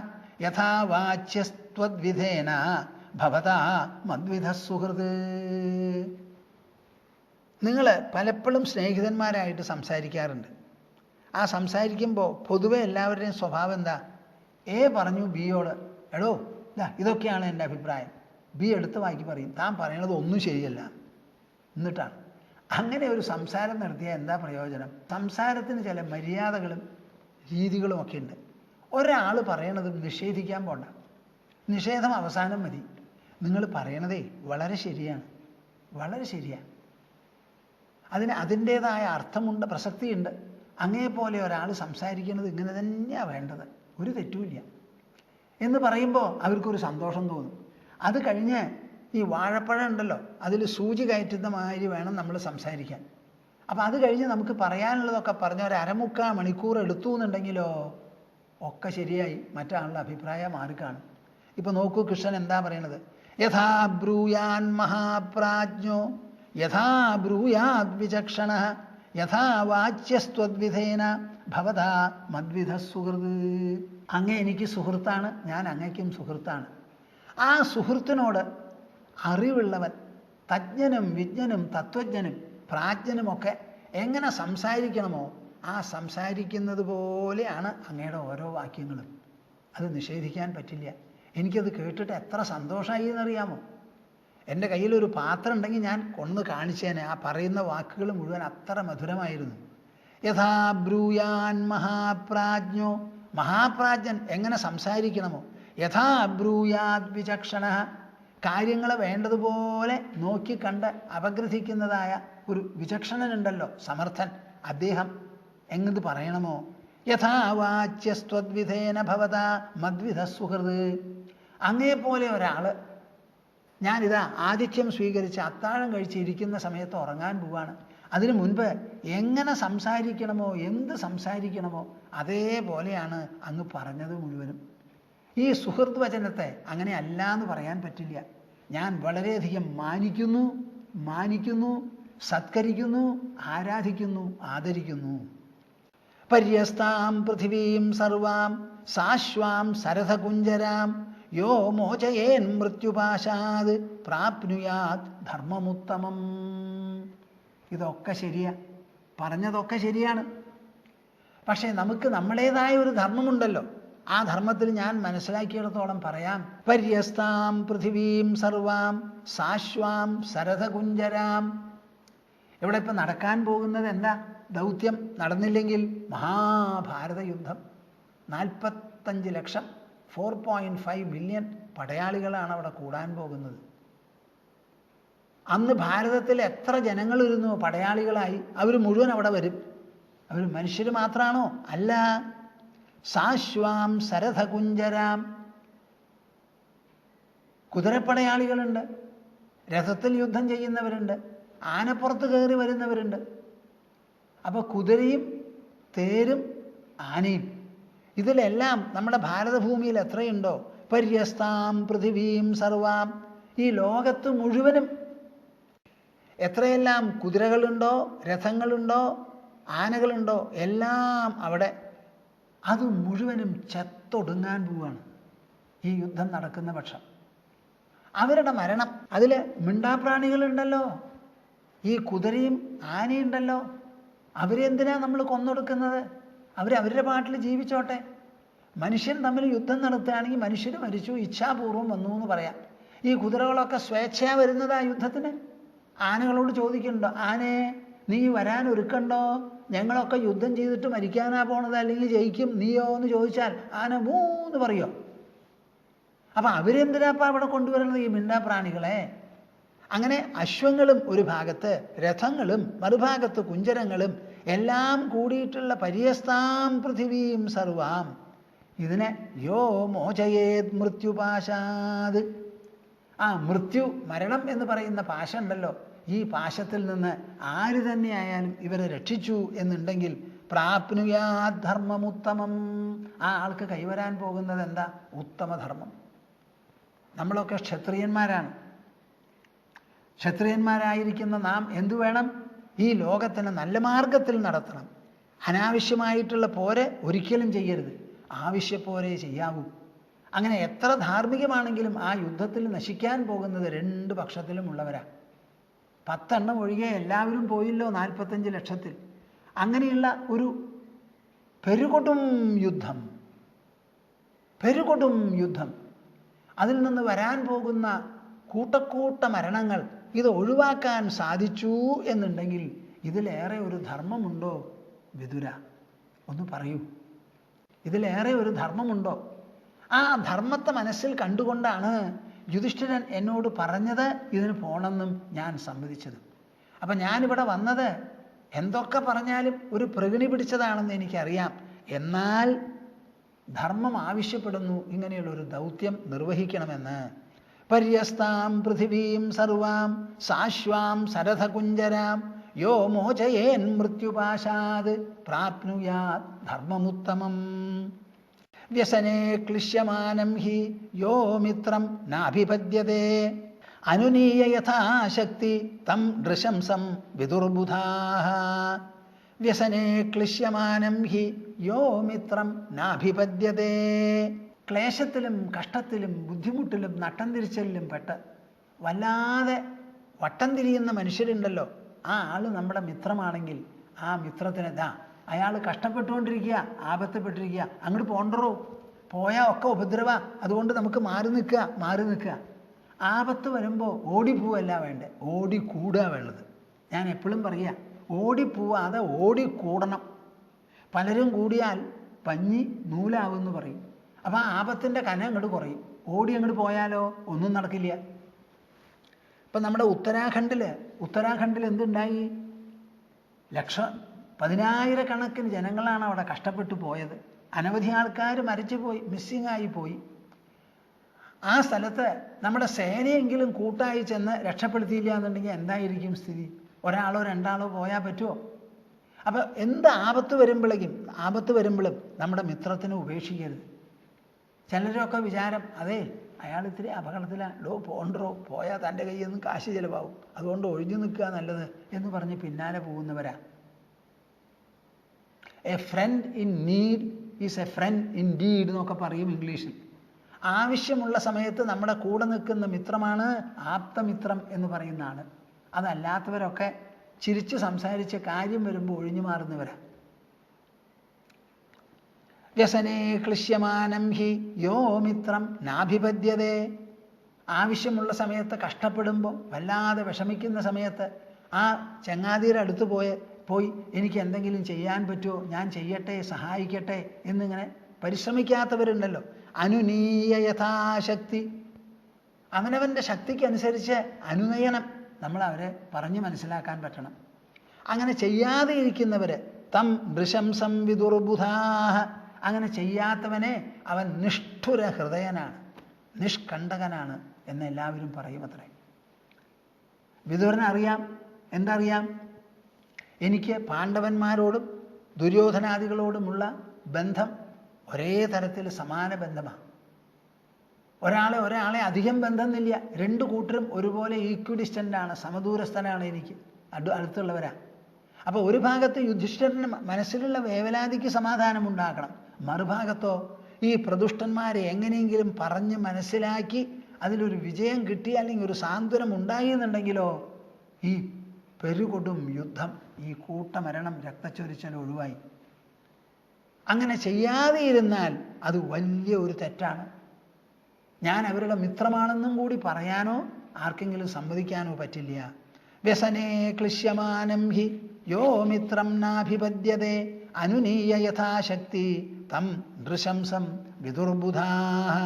യഥാ വാച്യസ്ത്വദ്വിധേന ഭവതാ മദ്വിധ സുഹൃത്. നിങ്ങൾ പലപ്പോഴും സ്നേഹിതന്മാരായിട്ട് സംസാരിക്കാറുണ്ട്. ആ സംസാരിക്കുമ്പോൾ പൊതുവെ എല്ലാവരുടെയും സ്വഭാവം എന്താ? എ പറഞ്ഞു ബിയോട്, എടോ ഇതൊക്കെയാണ് എൻ്റെ അഭിപ്രായം. ബി എടുത്ത് വായിക്കി പറയും, താൻ പറയണത് ഒന്നും ശരിയല്ല. എന്നിട്ടാണ് അങ്ങനെ ഒരു സംസാരം നടത്തിയാൽ എന്താ പ്രയോജനം? സംസാരത്തിന് ചില മര്യാദകളും രീതികളും ഒക്കെ ഉണ്ട്. ഒരാൾ പറയണതും നിഷേധിക്കാൻ പോണ്ട. നിഷേധം അവസാനം മതി. നിങ്ങൾ പറയണതേ വളരെ ശരിയാണ്, വളരെ ശരിയാണ്, അതിന് അതിൻ്റേതായ അർത്ഥമുണ്ട്, പ്രസക്തിയുണ്ട്. അങ്ങേപോലെ ഒരാൾ സംസാരിക്കുന്നത് ഇങ്ങനെ തന്നെയാണ് വേണ്ടത്, ഒരു തെറ്റുമില്ല എന്ന് പറയുമ്പോൾ അവർക്കൊരു സന്തോഷം തോന്നും. അത് കഴിഞ്ഞ് ഈ വാഴപ്പഴം ഉണ്ടല്ലോ, അതിൽ സൂചി കയറ്റുന്ന മാതിരി വേണം നമ്മൾ സംസാരിക്കാൻ. അപ്പം അത് കഴിഞ്ഞ് നമുക്ക് പറയാനുള്ളതൊക്കെ പറഞ്ഞ ഒരു അരമുക്കാൽ മണിക്കൂർ എടുത്തു എന്നുണ്ടെങ്കിലോ ഒക്കെ ശരിയായി, മറ്റാളുടെ അഭിപ്രായം മാറിക്കാണും. ഇപ്പം നോക്കൂ, കൃഷ്ണൻ എന്താ പറയണത്? യഥാ ബ്രൂയാൻ മഹാപ്രാജ്ഞോ യഥാ ബ്രൂയാദ് വിചക്ഷണഃ യഥാ വാച്യസ്ത്വദ്വിധേന ഭവതാ മദ്വിധ സുഹൃത്. അങ്ങേ എനിക്ക് സുഹൃത്താണ്, ഞാൻ അങ്ങയ്ക്കും സുഹൃത്താണ്. ആ സുഹൃത്തിനോട് അറിവുള്ളവൻ, തജ്ഞനും വിജ്ഞനും തത്വജ്ഞനും പ്രാജ്ഞനുമൊക്കെ എങ്ങനെ സംസാരിക്കണമോ ആ സംസാരിക്കുന്നത് പോലെയാണ് അങ്ങയുടെ ഓരോ വാക്യങ്ങളും. അത് നിഷേധിക്കാൻ പറ്റില്ല. എനിക്കത് കേട്ടിട്ട് എത്ര സന്തോഷമായി എന്നറിയാമോ? എൻ്റെ കയ്യിലൊരു പാത്രം ഉണ്ടെങ്കിൽ ഞാൻ കൊണ്ടു കാണിച്ചേനെ. ആ പറയുന്ന വാക്കുകൾ മുഴുവൻ അത്ര മധുരമായിരുന്നു. യഥാ ബ്രൂയാൻ മഹാപ്രാജ്ഞോ, മഹാപ്രാജ്ഞൻ എങ്ങനെ സംസാരിക്കണമോ, യഥാ ബ്രൂയാദ് വിചക്ഷണഃ, കാര്യങ്ങളെ വേണ്ടതുപോലെ നോക്കിക്കണ്ട് അപഗ്രഥിക്കുന്നതായ ഒരു വിചക്ഷണനുണ്ടല്ലോ, സമർത്ഥൻ, അദ്ദേഹം എങ്ങത് പറയണമോ, യഥാ വാച്യസ്ത്വദ്വിധേന ഭവതാ മദ്വിധ സുഹൃത്. അങ്ങേപോലെ ഒരാൾ, ഞാനിതാ ആതിഥ്യം സ്വീകരിച്ച് അത്താഴം കഴിച്ചിരിക്കുന്ന സമയത്ത് ഉറങ്ങാൻ പോവാണ്. അതിനു മുൻപ് എങ്ങനെ സംസാരിക്കണമോ, എന്ത് സംസാരിക്കണമോ അതേപോലെയാണ് അങ്ങ് പറഞ്ഞത് മുഴുവനും. ഈ സുഹൃത്ത് വചനത്തെ അങ്ങനെ അല്ല എന്ന് പറയാൻ പറ്റില്ല. ഞാൻ വളരെയധികം മാനിക്കുന്നു, സത്കരിക്കുന്നു, ആരാധിക്കുന്നു, ആദരിക്കുന്നു. പര്യസ്താം പൃഥിവീം സർവാം സാശ്വാം സരഥകുഞ്ചരാം യോ മോചയേൻ മൃത്യുപാശാത് പ്രാപ്നുയാത് ധർമ്മമുത്തമം. ഇതൊക്കെ ശരിയാ, പറഞ്ഞതൊക്കെ ശരിയാണ്. പക്ഷേ നമുക്ക് നമ്മുടേതായ ഒരു ധർമ്മമുണ്ടല്ലോ. ആ ധർമ്മത്തിൽ ഞാൻ മനസ്സിലാക്കിയിടത്തോളം പറയാം. പര്യസ്താം പൃഥിവീം സർവാം സാശ്വാം സരഥകുഞ്ചരാം. ഇവിടെ ഇപ്പം നടക്കാൻ പോകുന്നത് എന്താ? ദൗത്യം നടന്നില്ലെങ്കിൽ മഹാഭാരത യുദ്ധം. 45 ലക്ഷം 4.5 മില്യൺ പടയാളികളാണ് അവിടെ കൂടാൻ പോകുന്നത്. അന്ന് ഭാരതത്തിൽ എത്ര ജനങ്ങളിരുന്നു പടയാളികളായി? അവർ മുഴുവൻ അവിടെ വരും. അവർ മനുഷ്യർ മാത്രമാണോ? അല്ല. സാശ്വാം സരഥകുഞ്ചരാം. കുതിരപ്പടയാളികളുണ്ട്, രഥത്തിൽ യുദ്ധം ചെയ്യുന്നവരുണ്ട്, ആനപ്പുറത്ത് കയറി വരുന്നവരുണ്ട്. അപ്പോൾ കുതിരയും തേരും ആനയും ഇതിലെല്ലാം നമ്മുടെ ഭാരതഭൂമിയിൽ എത്രയുണ്ടോ? പര്യസ്താം പൃഥിവീം സർവാം. ഈ ലോകത്ത് മുഴുവനും എത്രയെല്ലാം കുതിരകളുണ്ടോ, രഥങ്ങളുണ്ടോ, ആനകളുണ്ടോ, എല്ലാം അവിടെ. അത് മുഴുവനും ചത്തൊടുങ്ങാൻ പോവുകയാണ് ഈ യുദ്ധം നടക്കുന്ന പക്ഷം. അവരുടെ മരണം. അതിൽ മിണ്ടാപ്രാണികളുണ്ടല്ലോ, ഈ കുതിരയും ആനയുണ്ടല്ലോ. അവരെന്തിനാ നമ്മൾ കൊന്നൊടുക്കുന്നത്? അവരവരുടെ പാട്ടിൽ ജീവിച്ചോട്ടെ. മനുഷ്യൻ തമ്മിൽ യുദ്ധം നടത്തുകയാണെങ്കിൽ മനുഷ്യർ മരിച്ചു, ഇച്ഛാപൂർവം വന്നു എന്ന് പറയാം. ഈ കുതിരകളൊക്കെ സ്വേച്ഛയാ വരുന്നത് ആ യുദ്ധത്തിന്. ആനകളോട് ചോദിക്കുന്നുണ്ടോ, ആനേ നീ വരാൻ ഒരുക്കണ്ടോ? ഞങ്ങളൊക്കെ യുദ്ധം ചെയ്തിട്ട് മരിക്കാനാ പോണത്, അല്ലെങ്കിൽ ജയിക്കും, നീയോ എന്ന് ചോദിച്ചാൽ ആന മൂന്ന് പറയോ? അപ്പം അവരെന്തിനാപ്പം അവിടെ കൊണ്ടുവരുന്നത് ഈ മിണ്ടാപ്രാണികളെ? അങ്ങനെ അശ്വങ്ങളും ഒരു ഭാഗത്ത്, രഥങ്ങളും മറുഭാഗത്ത് കുഞ്ചരങ്ങളും എല്ലാം കൂടിയിട്ടുള്ള പര്യസ്താം പൃഥിവീം സർവാം. ഇതിനെ യോ മോചയേത് മൃത്യുപാശാത്. ആ മൃത്യു, മരണം എന്ന് പറയുന്ന പാശം ഉണ്ടല്ലോ, ഈ പാശത്തിൽ നിന്ന് ആര് തന്നെയായാലും ഇവരെ രക്ഷിച്ചു എന്നുണ്ടെങ്കിൽ പ്രാപ്നുയാത് ധർമ്മമുത്തമം. ആ ആൾക്ക് കൈവരാൻ പോകുന്നത് എന്താ? ഉത്തമധർമ്മം. നമ്മളൊക്കെ ക്ഷത്രിയന്മാരാണ്. ക്ഷത്രിയന്മാരായിരിക്കുന്ന നാം എന്തു വേണം? ഈ ലോകത്തിന് നല്ല മാർഗത്തിൽ നടത്തണം. അനാവശ്യമായിട്ടുള്ള പോരെ ഒരിക്കലും ചെയ്യരുത്, ആവശ്യപ്പോരെ ചെയ്യാവൂ. അങ്ങനെ എത്ര ധാർമ്മികമാണെങ്കിലും ആ യുദ്ധത്തിൽ നശിക്കാൻ പോകുന്നത് 2 പക്ഷത്തിലും ഉള്ളവരാ. 10 എണ്ണം ഒഴികെ എല്ലാവരും പോയില്ലോ 45 ലക്ഷത്തിൽ. അങ്ങനെയുള്ള ഒരു പെരുകൊടും യുദ്ധം, അതിൽ നിന്ന് വരാൻ പോകുന്ന കൂട്ടക്കൂട്ട മരണങ്ങൾ, ഇത് ഒഴിവാക്കാൻ സാധിച്ചു എന്നുണ്ടെങ്കിൽ ഇതിലേറെ ഒരു ധർമ്മമുണ്ടോ വിതുര? ഒന്ന് പറയൂ, ഇതിലേറെ ഒരു ധർമ്മമുണ്ടോ? ആ ധർമ്മത്തെ മനസ്സിൽ കണ്ടുകൊണ്ടാണ് യുധിഷ്ഠിരൻ എന്നോട് പറഞ്ഞത് ഇതിന് പോണമെന്നും ഞാൻ സമ്മതിച്ചത്. അപ്പം ഞാനിവിടെ വന്നത് എന്തൊക്കെ പറഞ്ഞാലും ഒരു പ്രകൃതി പിടിച്ചതാണെന്ന് എനിക്കറിയാം. എന്നാൽ ധർമ്മം ആവശ്യപ്പെടുന്നു ഇങ്ങനെയുള്ളൊരു ദൗത്യം നിർവഹിക്കണമെന്ന്. പര്യസ്താം പൃഥിവീം സർവാം സാശ്വാം സരഥകുഞ്ചരാം യോ മോചയേൻ മൃത്യുപാശാത് പ്രാപ്നുയാത് ധർമ്മമുത്തമം. വ്യസനേ ക്ലിശ്യമാനം ഹി യോ മിത്രം നാഭിപദ്യതേ അനുനീയ യഥാശക്തി തം നൃശംസം വിദുർബുധാഃ. വ്യസനേ ക്ലിശ്യമാനം ഹി യോ മിത്രം നാഭിപദ്യതേ. ക്ലേശത്തിലും കഷ്ടത്തിലും ബുദ്ധിമുട്ടിലും നട്ടം തിരിച്ചലിലും പെട്ട് വല്ലാതെ വട്ടം തിരിയുന്ന മനുഷ്യരുണ്ടല്ലോ, ആ ആൾ നമ്മുടെ മിത്രമാണെങ്കിൽ ആ മിത്രത്തിന് അയാൾ കഷ്ടപ്പെട്ടുകൊണ്ടിരിക്കുക, ആപത്തപ്പെട്ടിരിക്കുക, അങ്ങോട്ട് പോണ്ടറോ, പോയാൽ ഒക്കെ ഉപദ്രവ, അതുകൊണ്ട് നമുക്ക് മാറി നിൽക്കുക. ആപത്ത് വരുമ്പോൾ ഓടിപ്പോവല്ല വേണ്ടേ, ഓടിക്കൂടുക വേണ്ടത്. ഞാൻ എപ്പോഴും പറയുക, ഓടിപ്പോവാതെ ഓടിക്കൂടണം. പലരും കൂടിയാൽ പഞ്ഞി നൂലാവുമെന്ന് പറയും. അപ്പം ആ ആപത്തിൻ്റെ കനം അങ്ങോട്ട് കുറയും. ഓടി അങ്ങോട്ട് പോയാലോ ഒന്നും നടക്കില്ല. ഇപ്പം നമ്മുടെ ഉത്തരാഖണ്ഡിൽ എന്തുണ്ടായി? 10,000 ജനങ്ങളാണ് അവിടെ കഷ്ടപ്പെട്ടു പോയത്. അനവധി ആൾക്കാർ മരിച്ചുപോയി, മിസ്സിംഗ് ആയിപ്പോയി. ആ സ്ഥലത്ത് നമ്മുടെ സേനയെങ്കിലും കൂട്ടായി ചെന്ന് രക്ഷപ്പെടുത്തിയില്ല എന്നുണ്ടെങ്കിൽ എന്തായിരിക്കും സ്ഥിതി? ഒരാളോ 2 ആളോ പോയാൽ പറ്റുമോ? അപ്പം എന്ത് ആപത്ത് വരുമ്പോഴും നമ്മുടെ മിത്രത്തിനെ ഉപേക്ഷിക്കരുത്. ചിലരൊക്കെ വിചാരം, അതെ അയാൾ ഇത്തിരി അപകടത്തിലാണ്, പോണ്ടോ, പോയാൽ തൻ്റെ കയ്യിൽ നിന്ന് കാശ് ചിലവാകും, അതുകൊണ്ട് ഒഴിഞ്ഞു നിൽക്കുക നല്ലത് എന്ന് പറഞ്ഞ് പിന്നാലെ പോകുന്നവരാ. A friend in need is a friend in deed എന്നൊക്കെ പറയും ഇംഗ്ലീഷിൽ. ആവശ്യമുള്ള സമയത്ത് നമ്മുടെ കൂടെ നിൽക്കുന്ന മിത്രമാണ് ആപ്തമിത്രം എന്ന് പറയുന്ന ആള്. അതല്ലാത്തവരൊക്കെ ചിരിച്ച് സംസാരിച്ച് കാര്യം വരുമ്പോൾ ഒഴിഞ്ഞു മാറുന്നവരാണ്. വ്യസനേ ക്ലിശ്യമാനം ഹി യോ മിത്രം നാഭിപദ്യതേ. ആവശ്യമുള്ള സമയത്ത് കഷ്ടപ്പെടുമ്പോൾ വല്ലാതെ വിഷമിക്കുന്ന സമയത്ത് ആ ചങ്ങാതിയുടെ അടുത്ത് പോയി എനിക്ക് എന്തെങ്കിലും ചെയ്യാൻ പറ്റുമോ, ഞാൻ ചെയ്യട്ടെ, സഹായിക്കട്ടെ എന്നിങ്ങനെ പരിശ്രമിക്കാത്തവരുണ്ടല്ലോ. അനുനീയ യഥാശക്തി, അവനവൻ്റെ ശക്തിക്കനുസരിച്ച് അനുനയനം നമ്മൾ അവരെ പറഞ്ഞ് മനസ്സിലാക്കാൻ പറ്റണം. അങ്ങനെ ചെയ്യാതെ ഇരിക്കുന്നവര് തം നൃശംസം വിദുർബുധാഹ, അങ്ങനെ ചെയ്യാത്തവനെ അവൻ നിഷ്ഠുര ഹൃദയനാണ്, നിഷ്കണ്ടകനാണ് എന്ന് എല്ലാവരും പറയും അത്രേ. വിദുരനറിയാം, എന്തറിയാം? എനിക്ക് പാണ്ഡവന്മാരോടും ദുര്യോധനാദികളോടുമുള്ള ബന്ധം ഒരേ തരത്തിൽ സമാന ബന്ധമാണ്. ഒരാളെ അധികം ബന്ധമെന്നില്ല. രണ്ടു കൂട്ടരും ഒരുപോലെ ഈക്വിഡിസ്റ്റൻ്റാണ്, സമദൂരസ്ഥനാണ്, എനിക്ക് അടുത്തുള്ളവരാ. അപ്പോൾ ഒരു ഭാഗത്ത് യുധിഷ്ഠിരന് മനസ്സിലുള്ള വേവലാതിക്ക് സമാധാനം ഉണ്ടാക്കണം, മറുഭാഗത്തോ ഈ പ്രദുഷ്ടന്മാരെ എങ്ങനെയെങ്കിലും പറഞ്ഞ് മനസ്സിലാക്കി അതിലൊരു വിജയം കിട്ടി അല്ലെങ്കിൽ ഒരു സാന്ത്വനം ഉണ്ടായി എന്നുണ്ടെങ്കിലോ ഈ പെരുകൊടും യുദ്ധം, ഈ കൂട്ടമരണം, രക്തച്ചൊരിച്ചൽ ഒഴിവായി. അങ്ങനെ ചെയ്യാതെ ഇരുന്നാൽ അത് വലിയ ഒരു തെറ്റാണ്. ഞാൻ അവരുടെ മിത്രമാണെന്നും കൂടി പറയാനോ ആർക്കെങ്കിലും സമ്മതിക്കാനോ പറ്റില്ല. വ്യസനേ ക്ലിശ്യമാനം ഹി യോ മിത്രം നാഭിപദ്യതേ അനുനീയ യഥാശക്തി തം നൃശംസം വിദുർബുധാഃ.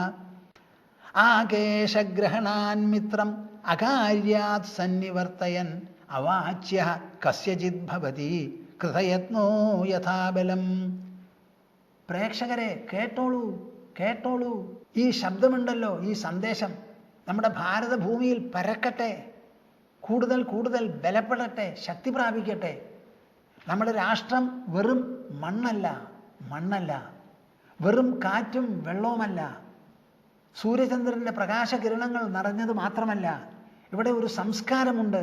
ആകേശഗ്രഹണാൻ മിത്രം അകാര്യാത് സന്നിവർത്തയൻ അവാച്യഃ കസ്യചിത് ഭവതി കൃതയത്നോ യഥാബലം. പ്രേക്ഷകരെ കേട്ടോളൂ, കേട്ടോളൂ. ഈ ശബ്ദമുണ്ടല്ലോ, ഈ സന്ദേശം നമ്മുടെ ഭാരതഭൂമിയിൽ പരക്കട്ടെ, കൂടുതൽ കൂടുതൽ ബലപ്പെടട്ടെ, ശക്തി പ്രാപിക്കട്ടെ. നമ്മുടെ രാഷ്ട്രം വെറും മണ്ണല്ല, വെറും കാറ്റും വെള്ളവുമല്ല, സൂര്യചന്ദ്രൻ്റെ പ്രകാശകിരണങ്ങൾ നിറഞ്ഞത് മാത്രമല്ല, ഇവിടെ ഒരു സംസ്കാരമുണ്ട്.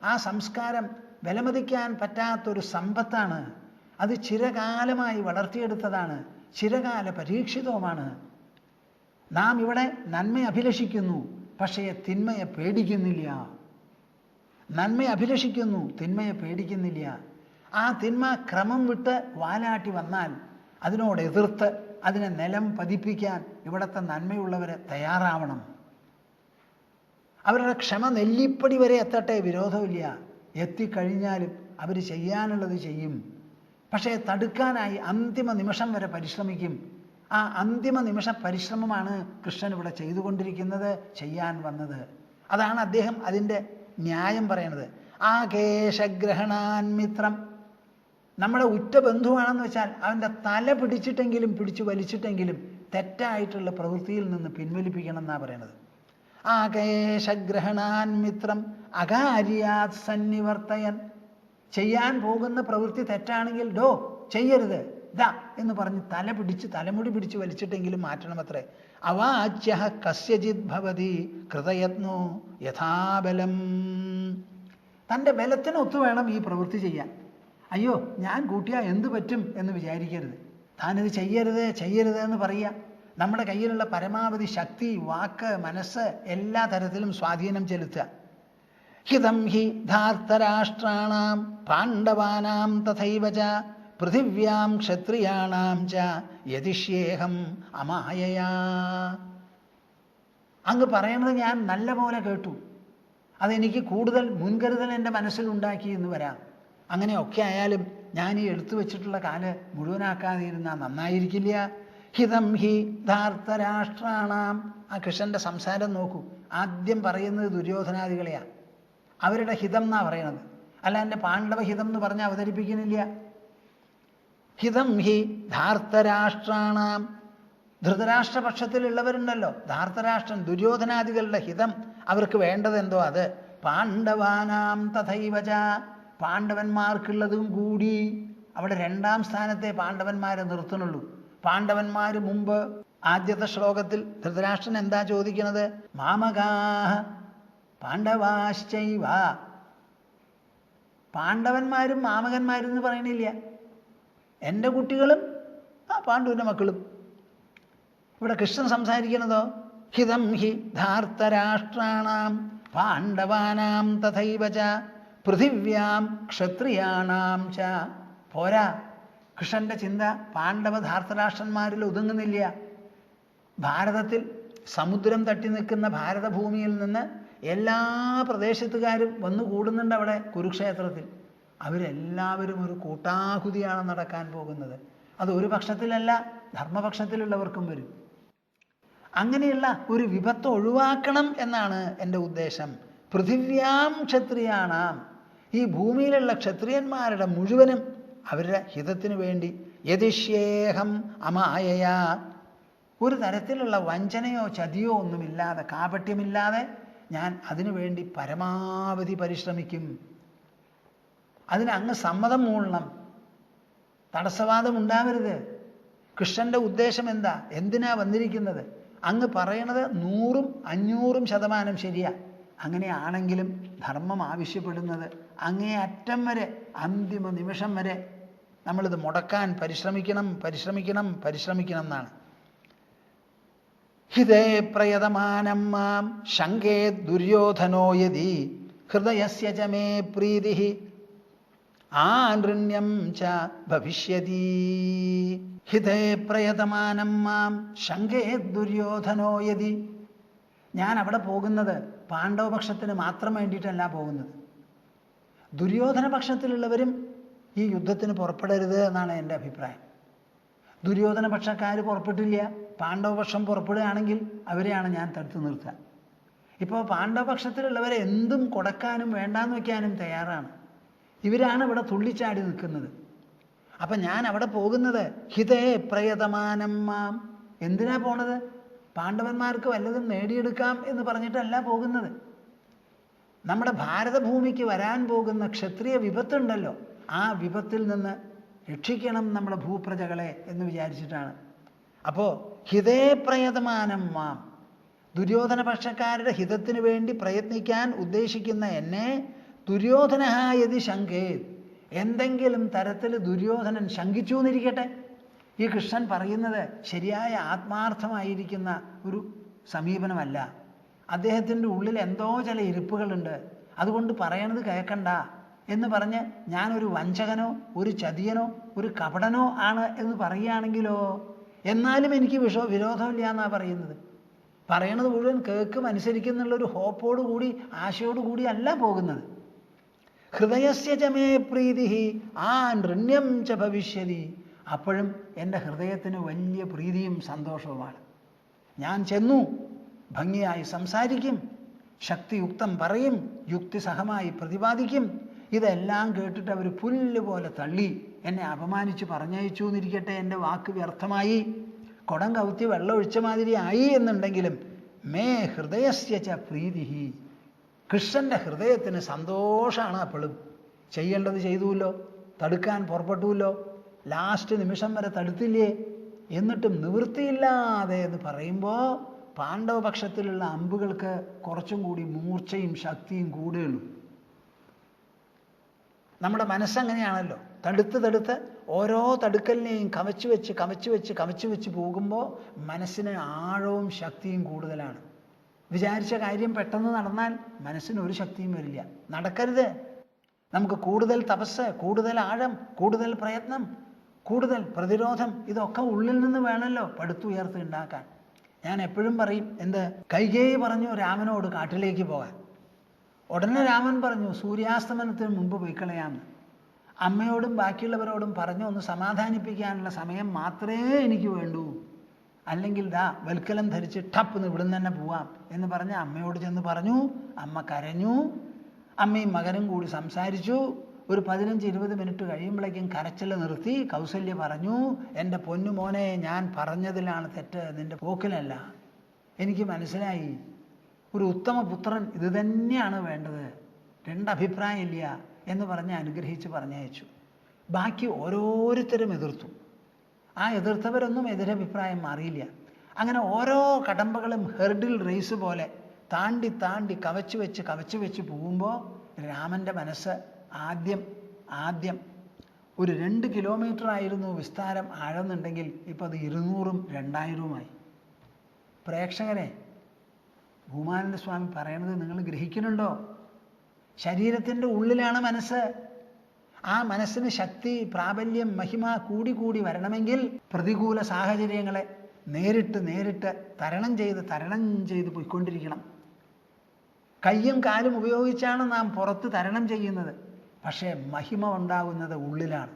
ആ സംസ്കാരം വിലമതിക്കാൻ പറ്റാത്തൊരു സമ്പത്താണ്. അത് ചിരകാലമായി വളർത്തിയെടുത്തതാണ്, ചിരകാല പരീക്ഷിതവുമാണ്. നാം ഇവിടെ നന്മ അഭിലഷിക്കുന്നു, പക്ഷേ തിന്മയെ പേടിക്കുന്നില്ല. നന്മ അഭിലഷിക്കുന്നു, തിന്മയെ പേടിക്കുന്നില്ല. ആ തിന്മ ക്രമം വിട്ട് വാലാട്ടി വന്നാൽ അതിനോട് എതിർത്ത് അതിനെ നിലം പതിപ്പിക്കാൻ ഇവിടുത്തെ നന്മയുള്ളവരെ തയ്യാറാവണം. അവരുടെ ക്ഷമ നെല്ലിപ്പടി വരെ എത്തട്ടെ, വിരോധമില്ല. എത്തിക്കഴിഞ്ഞാലും അവർ ചെയ്യാനുള്ളത് ചെയ്യും. പക്ഷേ തടുക്കാനായി അന്തിമ നിമിഷം വരെ പരിശ്രമിക്കും. ആ അന്തിമ നിമിഷ പരിശ്രമമാണ് കൃഷ്ണൻ ഇവിടെ ചെയ്തുകൊണ്ടിരിക്കുന്നത്, ചെയ്യാൻ വന്നത്. അതാണ് അദ്ദേഹം അതിൻ്റെ ന്യായം പറയണത്. ആകേശഗ്രഹണാൻ മിത്രം, നമ്മുടെ ഉറ്റ ബന്ധുവാണെന്ന് വെച്ചാൽ അവൻ്റെ തല പിടിച്ചിട്ടെങ്കിലും പിടിച്ചു വലിച്ചിട്ടെങ്കിലും തെറ്റായിട്ടുള്ള പ്രവൃത്തിയിൽ നിന്ന് പിൻവലിപ്പിക്കണം എന്നാണ് പറയണത്. ആകേശഗ്രഹണാൻ മിത്രം അകാര്യാത് സന്നിവർത്തയൻ, ചെയ്യാൻ പോകുന്ന പ്രവൃത്തി തെറ്റാണെങ്കിൽ ചെയ്യരുത് ദാ എന്ന് പറഞ്ഞ് തലമുടി പിടിച്ച് വലിച്ചിട്ടെങ്കിലും മാറ്റണമത്രേ. അവാച്യഃ കസ്യചിത് ഭവതി കൃതയത്നോ യഥാബലം. തൻ്റെ ബലത്തിനൊത്തു വേണം ഈ പ്രവൃത്തി ചെയ്യാൻ. അയ്യോ ഞാൻ കൂട്ടിയാൽ എന്ത് പറ്റും എന്ന് വിചാരിക്കരുത്. താനിത് ചെയ്യരുത് എന്ന് പറയുക. നമ്മുടെ കയ്യിലുള്ള പരമാവധി ശക്തി, വാക്ക്, മനസ്സ് എല്ലാ തരത്തിലും സ്വാധീനം ചെലുത്തുക. ഹിതം ഹി ധാർത്തരാഷ്ട്രാണാം പാണ്ഡവാനാം തഥൈവ ച പൃഥിവ്യാം ക്ഷത്രിയാണാം ച യതിഷ്യേഹം അമായയാ. അങ്ങ് പറയണത് ഞാൻ നല്ല പോലെ കേട്ടു. അതെനിക്ക് കൂടുതൽ മുൻകരുതൽ എൻ്റെ മനസ്സിലുണ്ടാക്കി എന്ന് വരാം. അങ്ങനെയൊക്കെ ആയാലും ഞാൻ ഈ എടുത്തു വെച്ചിട്ടുള്ള കാല് മുഴുവനാക്കാതെ ഇരുന്നാൽ നന്നായിരിക്കില്ല. ഹിതം ഹി ധാർത്തരാഷ്ട്രാണാം. ആ കൃഷ്ണൻ്റെ സംസാരം നോക്കൂ. ആദ്യം പറയുന്നത് ദുര്യോധനാദികളെയാണ്. അവരുടെ ഹിതം എന്നാണ് പറയണത്. അല്ല എൻ്റെ പാണ്ഡവഹിതം എന്ന് പറഞ്ഞ് അവതരിപ്പിക്കുന്നില്ല. ഹിതം ഹി ധാർത്തരാഷ്ട്രാണാം. ധൃതരാഷ്ട്രപക്ഷത്തിലുള്ളവരുണ്ടല്ലോ, ധാർത്തരാഷ്ട്രൻ, ദുര്യോധനാദികളുടെ ഹിതം അവർക്ക് വേണ്ടതെന്തോ അത്. പാണ്ഡവാനാം തഥൈവ ച, പാണ്ഡവന്മാർക്കുള്ളതും കൂടി. അവിടെ രണ്ടാം സ്ഥാനത്തെ പാണ്ഡവന്മാരെ നിർത്തുന്നുള്ളൂ. പാണ്ഡവന്മാർ മുമ്പ് ആദ്യത്തെ ശ്ലോകത്തിൽ ധൃതരാഷ്ട്രൻ എന്താ ചോദിക്കുന്നത്? മാമകാഹ പാണ്ഡവാശ്ചൈവ. പാണ്ഡവന്മാരും മാമകന്മാരും എന്ന് പറയണില്ല. എൻ്റെ കുട്ടികളും ആ പാണ്ഡുവിൻ്റെ മക്കളും. ഇവിടെ കൃഷ്ണൻ സംസാരിക്കുന്നതോ ഹിതം ഹി ധാർത്തരാഷ്ട്രാണാം പാണ്ഡവാനാം തഥൈവ ച പൃഥിവ്യാം ക്ഷത്രിയാണാം ച. പോരാ, കൃഷ്ണന്റെ ചിന്ത പാണ്ഡവ ധാർത്തരാഷ്ട്രന്മാരിൽ ഒതുങ്ങുന്നില്ല. ഭാരതത്തിൽ സമുദ്രം തട്ടി നിൽക്കുന്ന ഭാരതഭൂമിയിൽ നിന്ന് എല്ലാ പ്രദേശത്തുകാരും വന്നു കൂടുന്നുണ്ട് അവിടെ കുരുക്ഷേത്രത്തിൽ. അവരെല്ലാവരും ഒരു കൂട്ടാഹുതിയാണ് നടക്കാൻ പോകുന്നത്. അത് ഒരു പക്ഷത്തിലല്ല, ധർമ്മപക്ഷത്തിലുള്ളവർക്കും വരും. അങ്ങനെയുള്ള ഒരു വിപത്ത് ഒഴിവാക്കണം എന്നാണ് എൻ്റെ ഉദ്ദേശം. പൃഥിവ്യാം ക്ഷത്രിയാണാം, ഈ ഭൂമിയിലുള്ള ക്ഷത്രിയന്മാരുടെ മുഴുവനും അവരുടെ ഹിതത്തിനു വേണ്ടി യതിഷ്യേഹം അമായയാ, ഒരു തരത്തിലുള്ള വഞ്ചനയോ ചതിയോ ഒന്നുമില്ലാതെ, കാപട്യമില്ലാതെ ഞാൻ അതിനു വേണ്ടി പരമാവധി പരിശ്രമിക്കും. അതിന് അങ്ങ് സമ്മതം മൂളണം, തടസ്സവാദം ഉണ്ടാവരുത്. കൃഷ്ണന്റെ ഉദ്ദേശം എന്താ, എന്തിനാ വന്നിരിക്കുന്നത്? അങ്ങ് പറയണത് 100ഉം 500% ശരിയാ. അങ്ങനെയാണെങ്കിലും ധർമ്മം ആവശ്യപ്പെടുന്നത് അങ്ങേ അറ്റം വരെ, അന്തിമ നിമിഷം വരെ നമ്മളിത് മുടക്കാൻ പരിശ്രമിക്കണം എന്നാണ്. ഹിതേ പ്രയതമാനം മാം ശങ്കേ ദുര്യോധനോ യതി ഹൃദയസ്യ ച മേ പ്രീതിഃ ആനൃണ്യം ച ഭവിഷ്യതി. ഹിതേ പ്രയതമാനം മാം ശങ്കേ ദുര്യോധനോ യതി. ഞാൻ അവിടെ പോകുന്നത് പാണ്ഡവപക്ഷത്തിന് മാത്രം വേണ്ടിയിട്ടല്ല പോകുന്നത്. ദുര്യോധന പക്ഷത്തിലുള്ളവരും ഈ യുദ്ധത്തിന് പുറപ്പെടരുത് എന്നാണ് എൻ്റെ അഭിപ്രായം. ദുര്യോധന പക്ഷക്കാർ പുറപ്പെട്ടില്ല, പാണ്ഡവപക്ഷം പുറപ്പെടുകയാണെങ്കിൽ അവരെയാണ് ഞാൻ തടുത്തു നിർത്തുക. ഇപ്പോൾ പാണ്ഡവപക്ഷത്തിലുള്ളവരെ എന്തും കൊടുക്കാനും വേണ്ടാന്ന് വയ്ക്കാനും തയ്യാറാണ്. ഇവരാണ് ഇവിടെ തുള്ളിച്ചാടി നിൽക്കുന്നത്. അപ്പം ഞാൻ അവിടെ പോകുന്നത് ഹിതേ പ്രയതമാനം മാം. എന്തിനാ പോണത്? പാണ്ഡവന്മാർക്ക് വല്ലതും നേടിയെടുക്കാം എന്ന് പറഞ്ഞിട്ടല്ല പോകുന്നത്. നമ്മുടെ ഭാരതഭൂമിക്ക് വരാൻ പോകുന്ന ക്ഷത്രിയ വിപത്തുണ്ടല്ലോ, ആ വിപത്തിൽ നിന്ന് രക്ഷിക്കണം നമ്മുടെ ഭൂപ്രജകളെ എന്ന് വിചാരിച്ചിട്ടാണ്. അപ്പോൾ ഹിതേ പ്രയതമാനം മാം, ദുര്യോധന പക്ഷക്കാരുടെ ഹിതത്തിന് വേണ്ടി പ്രയത്നിക്കാൻ ഉദ്ദേശിക്കുന്ന എന്നെ ദുര്യോധന യതി ശങ്കേത്, എന്തെങ്കിലും തരത്തിൽ ദുര്യോധനൻ ശങ്കിച്ചു എന്നിരിക്കട്ടെ. ഈ കൃഷ്ണൻ പറയുന്നത് ശരിയായ ആത്മാർത്ഥമായിരിക്കുന്ന ഒരു സമീപനമല്ല. അദ്ദേഹത്തിൻ്റെ ഉള്ളിൽ എന്തോ ചില ഇരിപ്പുകളുണ്ട്, അതുകൊണ്ട് പറയണത് കേൾക്കണ്ട എന്ന് പറഞ്ഞ് ഞാനൊരു വഞ്ചകനോ ഒരു ചതിയനോ ഒരു കപടനോ ആണ് എന്ന് പറയുകയാണെങ്കിലോ, എന്നാലും എനിക്ക് വിരോധമില്ല എന്നാണ് പറയുന്നത്. പറയണത് മുഴുവൻ കേൾക്കും അനുസരിക്കുന്നുള്ളൊരു ഹോപ്പോടുകൂടി ആശയോടുകൂടി അല്ല പോകുന്നത്. ഹൃദയസ്യ ച മേ പ്രീതിഃ ആനൃണ്യം ച ഭവിഷ്യതി. അപ്പോഴും എൻ്റെ ഹൃദയത്തിന് വലിയ പ്രീതിയും സന്തോഷവുമാണ്. ഞാൻ ചെന്നു ഭംഗിയായി സംസാരിക്കും, ശക്തിയുക്തം പറയും, യുക്തിസഹമായി പ്രതിപാദിക്കും. ഇതെല്ലാം കേട്ടിട്ട് അവർ പുല്ല് പോലെ തള്ളി എന്നെ അപമാനിച്ച് പറഞ്ഞയച്ചു എന്നിരിക്കട്ടെ. എൻ്റെ വാക്ക് വ്യർത്ഥമായി, കുടം കവുത്തി വെള്ളം ഒഴിച്ച മാതിരി ആയി എന്നുണ്ടെങ്കിലും മേ ഹൃദയസ്യ ച പ്രീതിഃ, കൃഷ്ണൻ്റെ ഹൃദയത്തിന് സന്തോഷമാണ്. അപ്പോഴും ചെയ്യേണ്ടത് ചെയ്തുല്ലോ, തടുക്കാൻ പുറപ്പെട്ടുല്ലോ, ലാസ്റ്റ് നിമിഷം വരെ തടുത്തില്ലേ, എന്നിട്ടും നിവൃത്തിയില്ലാതെ എന്ന് പറയുമ്പോൾ പാണ്ഡവപക്ഷത്തിലുള്ള അമ്പുകൾക്ക് കുറച്ചും കൂടി മൂർച്ചയും ശക്തിയും കൂടുകയുള്ളൂ. നമ്മുടെ മനസ്സങ്ങനെയാണല്ലോ, തടുത്ത് ഓരോ തടുക്കലിനെയും കവച്ചു വെച്ച് പോകുമ്പോൾ മനസ്സിന് ആഴവും ശക്തിയും കൂടുതലാണ്. വിചാരിച്ച കാര്യം പെട്ടെന്ന് നടന്നാൽ മനസ്സിന് ഒരു ശക്തിയും വരില്ല, നടക്കരുത്. നമുക്ക് കൂടുതൽ തപസ്, കൂടുതൽ ആഴം, കൂടുതൽ പ്രയത്നം, കൂടുതൽ പ്രതിരോധം, ഇതൊക്കെ ഉള്ളിൽ നിന്ന് വേണമല്ലോ പടുത്തുയർത്തി ഉണ്ടാക്കാൻ. ഞാൻ എപ്പോഴും പറയും, എന്ത്, കൈകേയി പറഞ്ഞു രാമനോട് കാട്ടിലേക്ക് പോകാൻ. ഉടനെ രാമൻ പറഞ്ഞു സൂര്യാസ്തമനത്തിന് മുമ്പ് പോയിക്കളയാമെന്ന്. അമ്മയോടും ബാക്കിയുള്ളവരോടും പറഞ്ഞു ഒന്ന് സമാധാനിപ്പിക്കാനുള്ള സമയം മാത്രമേ എനിക്ക് വേണ്ടൂ, അല്ലെങ്കിൽ ദാ വൽക്കലം ധരിച്ച് ടപ്പ് ഇവിടുന്ന് തന്നെ പോവാം എന്ന് പറഞ്ഞ് അമ്മയോട് ചെന്ന് പറഞ്ഞു. അമ്മ കരഞ്ഞു. അമ്മയും മകനും കൂടി സംസാരിച്ചു. ഒരു 15-20 മിനിറ്റ് കഴിയുമ്പോഴേക്കും കരച്ചിൽ നിർത്തി. കൗസല്യ പറഞ്ഞു, എൻ്റെ പൊന്നുമോനെ, ഞാൻ പറഞ്ഞതിലാണ് തെറ്റ്, നിൻ്റെ പോക്കിലല്ല. എനിക്ക് മനസ്സിലായി, ഒരു ഉത്തമ പുത്രൻ ഇത് തന്നെയാണ് വേണ്ടത്, രണ്ടഭിപ്രായമില്ല എന്ന് പറഞ്ഞ് അനുഗ്രഹിച്ച് പറഞ്ഞയച്ചു. ബാക്കി ഓരോരുത്തരും എതിർത്തു. ആ എതിർത്തവരൊന്നും എതിരഭിപ്രായം മാറിയില്ല. അങ്ങനെ ഓരോ കടമ്പകളും ഹെർഡിൽ റേസ് പോലെ താണ്ടി കവച്ചു വെച്ച് പോകുമ്പോൾ രാമൻ്റെ മനസ്സ് ആദ്യം ഒരു 2 കിലോമീറ്റർ ആയിരുന്നു വിസ്താരം ആഴെന്നുണ്ടെങ്കിൽ ഇപ്പം അത് 200-ഉം 2000-ഉമായി. പ്രേക്ഷകരെ, ഭൂമാനന്ദ സ്വാമി പറയണത് നിങ്ങൾ ഗ്രഹിക്കുന്നുണ്ടോ? ശരീരത്തിൻ്റെ ഉള്ളിലാണ് മനസ്സ്. ആ മനസ്സിന് ശക്തി, പ്രാബല്യം, മഹിമ കൂടി കൂടി വരണമെങ്കിൽ പ്രതികൂല സാഹചര്യങ്ങളെ നേരിട്ട് തരണം ചെയ്ത് പോയിക്കൊണ്ടിരിക്കണം. കയ്യും കാലും ഉപയോഗിച്ചാണ് നാം പുറത്ത് തരണം ചെയ്യുന്നത്. പക്ഷേ മഹിമ ഉണ്ടാകുന്നത് ഉള്ളിലാണ്.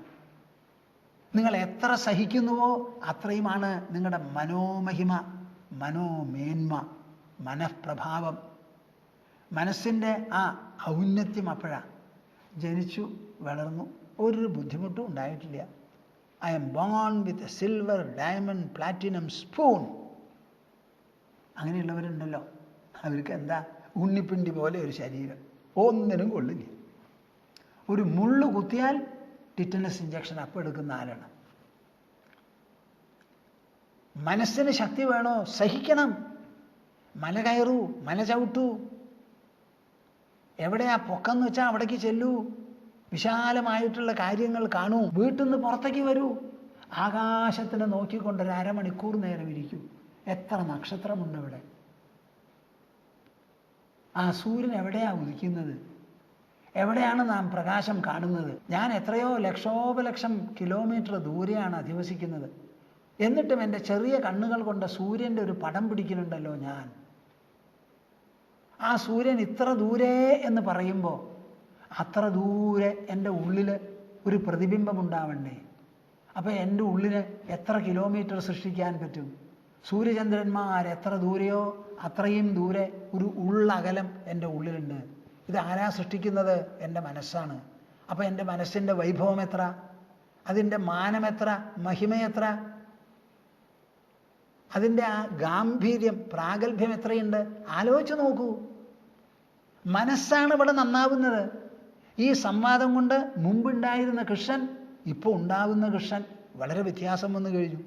നിങ്ങൾ എത്ര സഹിക്കുന്നുവോ അത്രയുമാണ് നിങ്ങളുടെ മനോമഹിമ, മനോമേന്മ, മനഃപ്രഭാവം. മനസ്സിൻ്റെ ആ ഔന്നത്യം അപ്പോഴാണ്. ജനിച്ചു വളർന്നു, ഒരു ബുദ്ധിമുട്ടും ഉണ്ടായിട്ടില്ല. I am born with a silver, diamond, platinum spoon. അങ്ങനെയുള്ളവരുണ്ടല്ലോ. അവർക്ക് എന്താ? ഉണ്ണിപ്പിണ്ടി പോലെ ഒരു ശരീരം, ഒന്നിനും കൊള്ളില്ല. ഒരു മുള്ളു കുത്തിയാൽ ടിറ്റനസ് ഇഞ്ചക്ഷൻ അപ്പം എടുക്കുന്ന ആളാണ്. മനസ്സിന് ശക്തി വേണോ? സഹിക്കണം. മല കയറൂ, മല ചവിട്ടൂ. എവിടെയാ പൊക്കെന്ന് വെച്ചാൽ അവിടേക്ക് ചെല്ലൂ. വിശാലമായിട്ടുള്ള കാര്യങ്ങൾ കാണൂ. വീട്ടിൽ നിന്ന് പുറത്തേക്ക് വരൂ. ആകാശത്തിനെ നോക്കിക്കൊണ്ടൊരു അരമണിക്കൂർ നേരം ഇരിക്കൂ. എത്ര നക്ഷത്രമുണ്ട് ഇവിടെ. ആ സൂര്യൻ എവിടെയാണ് ഉദിക്കുന്നത്? എവിടെയാണ് നാം പ്രകാശം കാണുന്നത്? ഞാൻ എത്രയോ ലക്ഷോപലക്ഷം കിലോമീറ്റർ ദൂരെയാണ് അധിവസിക്കുന്നത്. എന്നിട്ടും എൻ്റെ ചെറിയ കണ്ണുകൾ കൊണ്ട് സൂര്യൻ്റെ ഒരു പടം പിടിക്കുന്നുണ്ടല്ലോ ഞാൻ. ആ സൂര്യൻ ഇത്ര ദൂരെ എന്ന് പറയുമ്പോൾ അത്ര ദൂരെ എൻ്റെ ഉള്ളിൽ ഒരു പ്രതിബിംബം ഉണ്ടാവണ്ടേ? അപ്പോൾ എൻ്റെ ഉള്ളിന് എത്ര കിലോമീറ്റർ സൃഷ്ടിക്കാൻ പറ്റും? സൂര്യചന്ദ്രന്മാർ എത്ര ദൂരെയോ അത്രയും ദൂരെ ഒരു ഉള്ളകലം എൻ്റെ ഉള്ളിലുണ്ട്. ഇത് ആരാ സൃഷ്ടിക്കുന്നത്? എൻ്റെ മനസ്സാണ്. അപ്പോൾ എൻ്റെ മനസ്സിൻ്റെ വൈഭവം എത്ര, അതിൻ്റെ മാനമെത്ര, മഹിമയെത്ര, അതിൻ്റെ ആ ഗാംഭീര്യം, പ്രാഗൽഭ്യം എത്രയുണ്ട്? ആലോചിച്ച് നോക്കൂ. മനസ്സാണ് ഇവിടെ നന്നാവുന്നത്. ഈ സംവാദം കൊണ്ട് മുമ്പുണ്ടായിരുന്ന കൃഷ്ണൻ ഇപ്പോൾ ഉണ്ടാവുന്ന കൃഷ്ണൻ വളരെ വ്യത്യാസം വന്നു കഴിഞ്ഞു.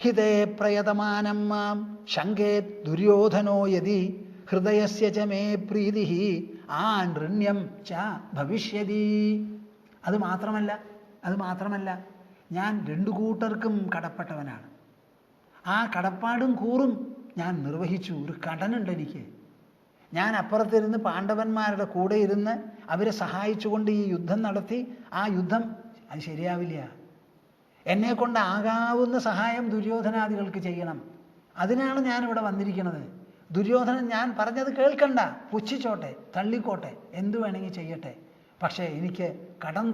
ഹിതേ പ്രയതമാനം മാം ശങ്കേത് ദുര്യോധനോ യതി ഹൃദയസ്യ ച മേ പ്രീതി ആ നൃണ്യം ച ഭവിഷ്യതി. അത് മാത്രമല്ല ഞാൻ രണ്ടു കൂട്ടർക്കും കടപ്പെട്ടവനാണ്. ആ കടപ്പാടും കൂറും ഞാൻ നിർവഹിച്ചു. ഒരു കടനുണ്ട് എനിക്ക്. ഞാൻ അപ്പുറത്തിരുന്ന് പാണ്ഡവന്മാരുടെ കൂടെ ഇരുന്ന് അവരെ സഹായിച്ചുകൊണ്ട് ഈ യുദ്ധം നടത്തി. ആ യുദ്ധം അത് ശരിയാവില്ല. എന്നെക്കൊണ്ടാകാവുന്ന സഹായം ദുര്യോധനാദികൾക്ക് ചെയ്യണം. അതിനാണ് ഞാനിവിടെ വന്നിരിക്കുന്നത്. ദുര്യോധനൻ ഞാൻ പറഞ്ഞത് കേൾക്കണ്ട, പുച്ഛിച്ചോട്ടെ, തള്ളിക്കോട്ടെ, എന്തു വേണമെങ്കിൽ ചെയ്യട്ടെ. പക്ഷേ എനിക്ക് കടം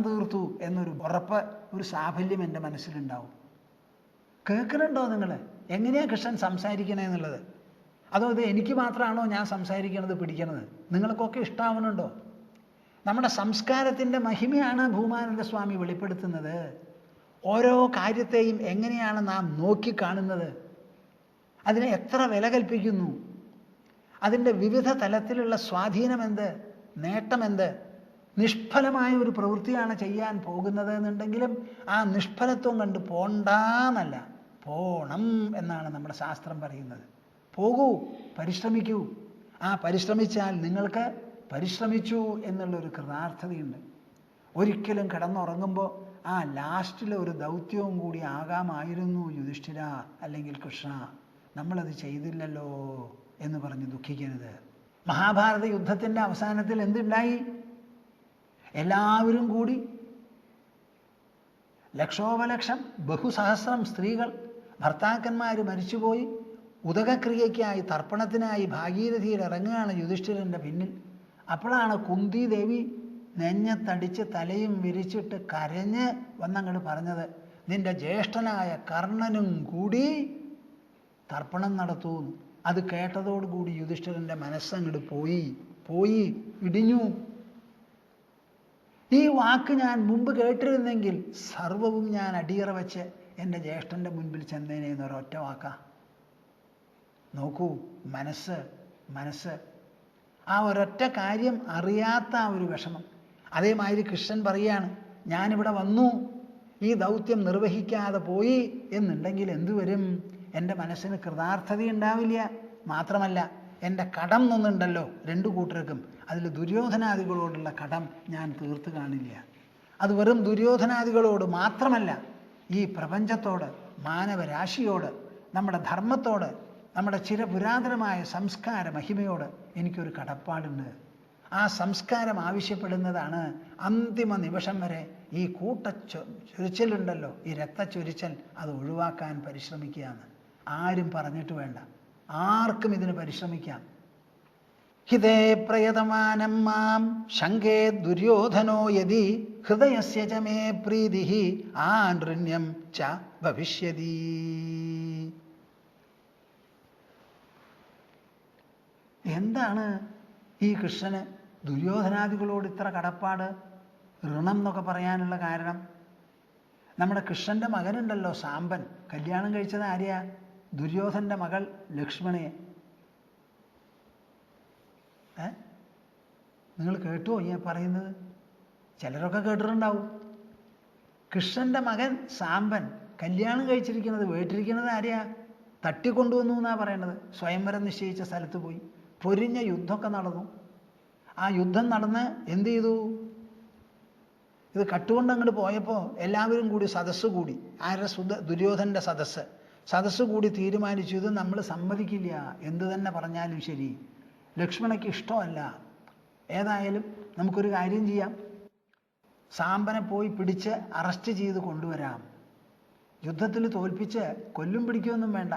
തീർത്തു എന്നൊരു ഉറപ്പ്, ഒരു സാഫല്യം എൻ്റെ മനസ്സിലുണ്ടാവും. കേൾക്കുന്നുണ്ടോ നിങ്ങൾ? എങ്ങനെയാണ് കൃഷ്ണൻ സംസാരിക്കണേ എന്നുള്ളത്? അതോ ഇത് എനിക്ക് മാത്രമാണോ ഞാൻ സംസാരിക്കണത് പിടിക്കണത്? നിങ്ങൾക്കൊക്കെ ഇഷ്ടാവുന്നുണ്ടോ? നമ്മുടെ സംസ്കാരത്തിൻ്റെ മഹിമയാണ് ഭൂമാനന്ദ സ്വാമി വെളിപ്പെടുത്തുന്നത്. ഓരോ കാര്യത്തെയും എങ്ങനെയാണ് നാം നോക്കിക്കാണുന്നത്, അതിനെ എത്ര വില കൽപ്പിക്കുന്നു, അതിൻ്റെ വിവിധ തലത്തിലുള്ള സ്വാധീനമെന്ത്, നേട്ടമെന്ത്. നിഷ്ഫലമായ ഒരു പ്രവൃത്തിയാണ് ചെയ്യാൻ പോകുന്നത് എന്നുണ്ടെങ്കിലും ആ നിഷ്ഫലത്വം കണ്ട് പോണ്ടാന്നല്ല, പോണം എന്നാണ് നമ്മുടെ ശാസ്ത്രം പറയുന്നത്. പോകൂ, പരിശ്രമിക്കൂ. ആ പരിശ്രമിച്ചാൽ നിങ്ങൾക്ക് പരിശ്രമിച്ചു എന്നുള്ളൊരു കൃതാർത്ഥതയുണ്ട്. ഒരിക്കലും കിടന്നുറങ്ങുമ്പോൾ ആ ലാസ്റ്റിലെ ഒരു ദൗത്യവും കൂടി ആകാമായിരുന്നു യുധിഷ്ഠിര അല്ലെങ്കിൽ കൃഷ്ണ, നമ്മളത് ചെയ്തില്ലല്ലോ എന്ന് പറഞ്ഞ് ദുഃഖിക്കരുത്. മഹാഭാരത യുദ്ധത്തിൻ്റെ അവസാനത്തിൽ എന്തുണ്ടായി? എല്ലാവരും കൂടി ലക്ഷോപലക്ഷം ബഹുസഹസ്രം സ്ത്രീകൾ, ഭർത്താക്കന്മാർ മരിച്ചുപോയി, ഉദകക്രിയയ്ക്കായി തർപ്പണത്തിനായി ഭാഗീരഥിയിൽ ഇറങ്ങുകയാണ് യുധിഷ്ഠിരൻ്റെ പിന്നിൽ. അപ്പോഴാണ് കുന്തി ദേവി നെഞ്ഞത്തടിച്ച് തലയും വിരിച്ചിട്ട് കരഞ്ഞ് വന്നങ്ങോട്ട് പറഞ്ഞത്, നിന്റെ ജ്യേഷ്ഠനായ കർണനും കൂടി തർപ്പണം നടത്തൂ. അത് കേട്ടതോടുകൂടി യുധിഷ്ഠിരൻ്റെ മനസ്സങ്ങോട്ട് പോയി ഇടിഞ്ഞു. ഈ വാക്ക് ഞാൻ മുമ്പ് കേട്ടിരുന്നെങ്കിൽ സർവവും ഞാൻ അടിയറ വെച്ച് എൻ്റെ ജ്യേഷ്ഠൻ്റെ മുൻപിൽ ചെന്നേനെ എന്നൊരൊറ്റ വാക്കാ. നോക്കൂ, മനസ്സ് ആ ഒരൊറ്റ കാര്യം അറിയാത്ത ആ ഒരു വിഷമം. അതേമാതിരി കൃഷ്ണൻ പറയാണ്, ഞാനിവിടെ വന്നു, ഈ ദൗത്യം നിർവഹിക്കാതെ പോയി എന്നുണ്ടെങ്കിൽ എന്തു വരും? എൻ്റെ മനസ്സിന് കൃതാർത്ഥതയുണ്ടാവില്ല. മാത്രമല്ല എൻ്റെ കടം ഒന്നുണ്ടല്ലോ രണ്ടു കൂട്ടർക്കും, അതിൽ ദുര്യോധനാദികളോടുള്ള കടം ഞാൻ തീർത്ത് കാണില്ല. അത് വെറും ദുര്യോധനാദികളോട് മാത്രമല്ല, ഈ പ്രപഞ്ചത്തോട്, മാനവരാശിയോട് നമ്മുടെ ധർമ്മത്തോട്, നമ്മുടെ ചിരപുരാതനമായ സംസ്കാര മഹിമയോട് എനിക്കൊരു കടപ്പാടുണ്ട്. ആ സംസ്കാരം ആവശ്യപ്പെടുന്നതാണ് അന്തിമ നിമിഷം വരെ ഈ ചൊരിച്ചലുണ്ടല്ലോ, ഈ രക്തച്ചൊരിച്ചൽ, അത് ഒഴിവാക്കാൻ പരിശ്രമിക്കുകയാണ്. ആരും പറഞ്ഞിട്ട് വേണ്ട, ആർക്കും ഇതിന് പരിശ്രമിക്കാം. ഹിതേ പ്രയതമാനം മാം ശങ്കേ ദുര്യോധനോ യതി ഹൃദയസ്യ ച മേ പ്രീതിഃ ആനൃണ്യം ച ഭവിഷ്യതി. എന്താണ് ഈ കൃഷ്ണന് ദുര്യോധനാദികളോട് ഇത്ര കടപ്പാട്, ഋണം എന്നൊക്കെ പറയാനുള്ള കാരണം? നമ്മുടെ കൃഷ്ണന്റെ മകനുണ്ടല്ലോ സാമ്പൻ, കല്യാണം കഴിച്ചത് ആരെയാ? ദുര്യോധന്റെ മകൾ ലക്ഷ്മണയെ. നിങ്ങൾ കേട്ടുവോ ഞാൻ പറയുന്നത്? ചിലരൊക്കെ കേട്ടിട്ടുണ്ടാവും. കൃഷ്ണന്റെ മകൻ സാമ്പൻ കല്യാണം കഴിച്ചിരിക്കുന്നത്, വീട്ടിരിക്കുന്നത് ആരെയാ? തട്ടിക്കൊണ്ടുവന്നു എന്നാ പറയണത്. സ്വയംവരം നിശ്ചയിച്ച സ്ഥലത്ത് പോയി പൊരിഞ്ഞ യുദ്ധമൊക്കെ നടന്നു. ആ യുദ്ധം നടന്ന് എന്ത് ചെയ്തു? ഇത് കട്ടുകൊണ്ട് അങ്ങോട്ട് പോയപ്പോൾ എല്ലാവരും കൂടി സദസ്സ് കൂടി. ആരുടെ? ദുര്യോധൻ്റെ സദസ്സ് കൂടി തീരുമാനിച്ചു, ഇത് നമ്മൾ സമ്മതിക്കില്ല, എന്തു തന്നെ പറഞ്ഞാലും ശരി, ലക്ഷ്മണയ്ക്ക് ഇഷ്ടമല്ല. ഏതായാലും നമുക്കൊരു കാര്യം ചെയ്യാം, സാമ്പനെ പോയി പിടിച്ച് അറസ്റ്റ് ചെയ്ത് കൊണ്ടുവരാം. യുദ്ധത്തിൽ തോൽപ്പിച്ച് കൊല്ലും പിടിക്കുകയൊന്നും വേണ്ട.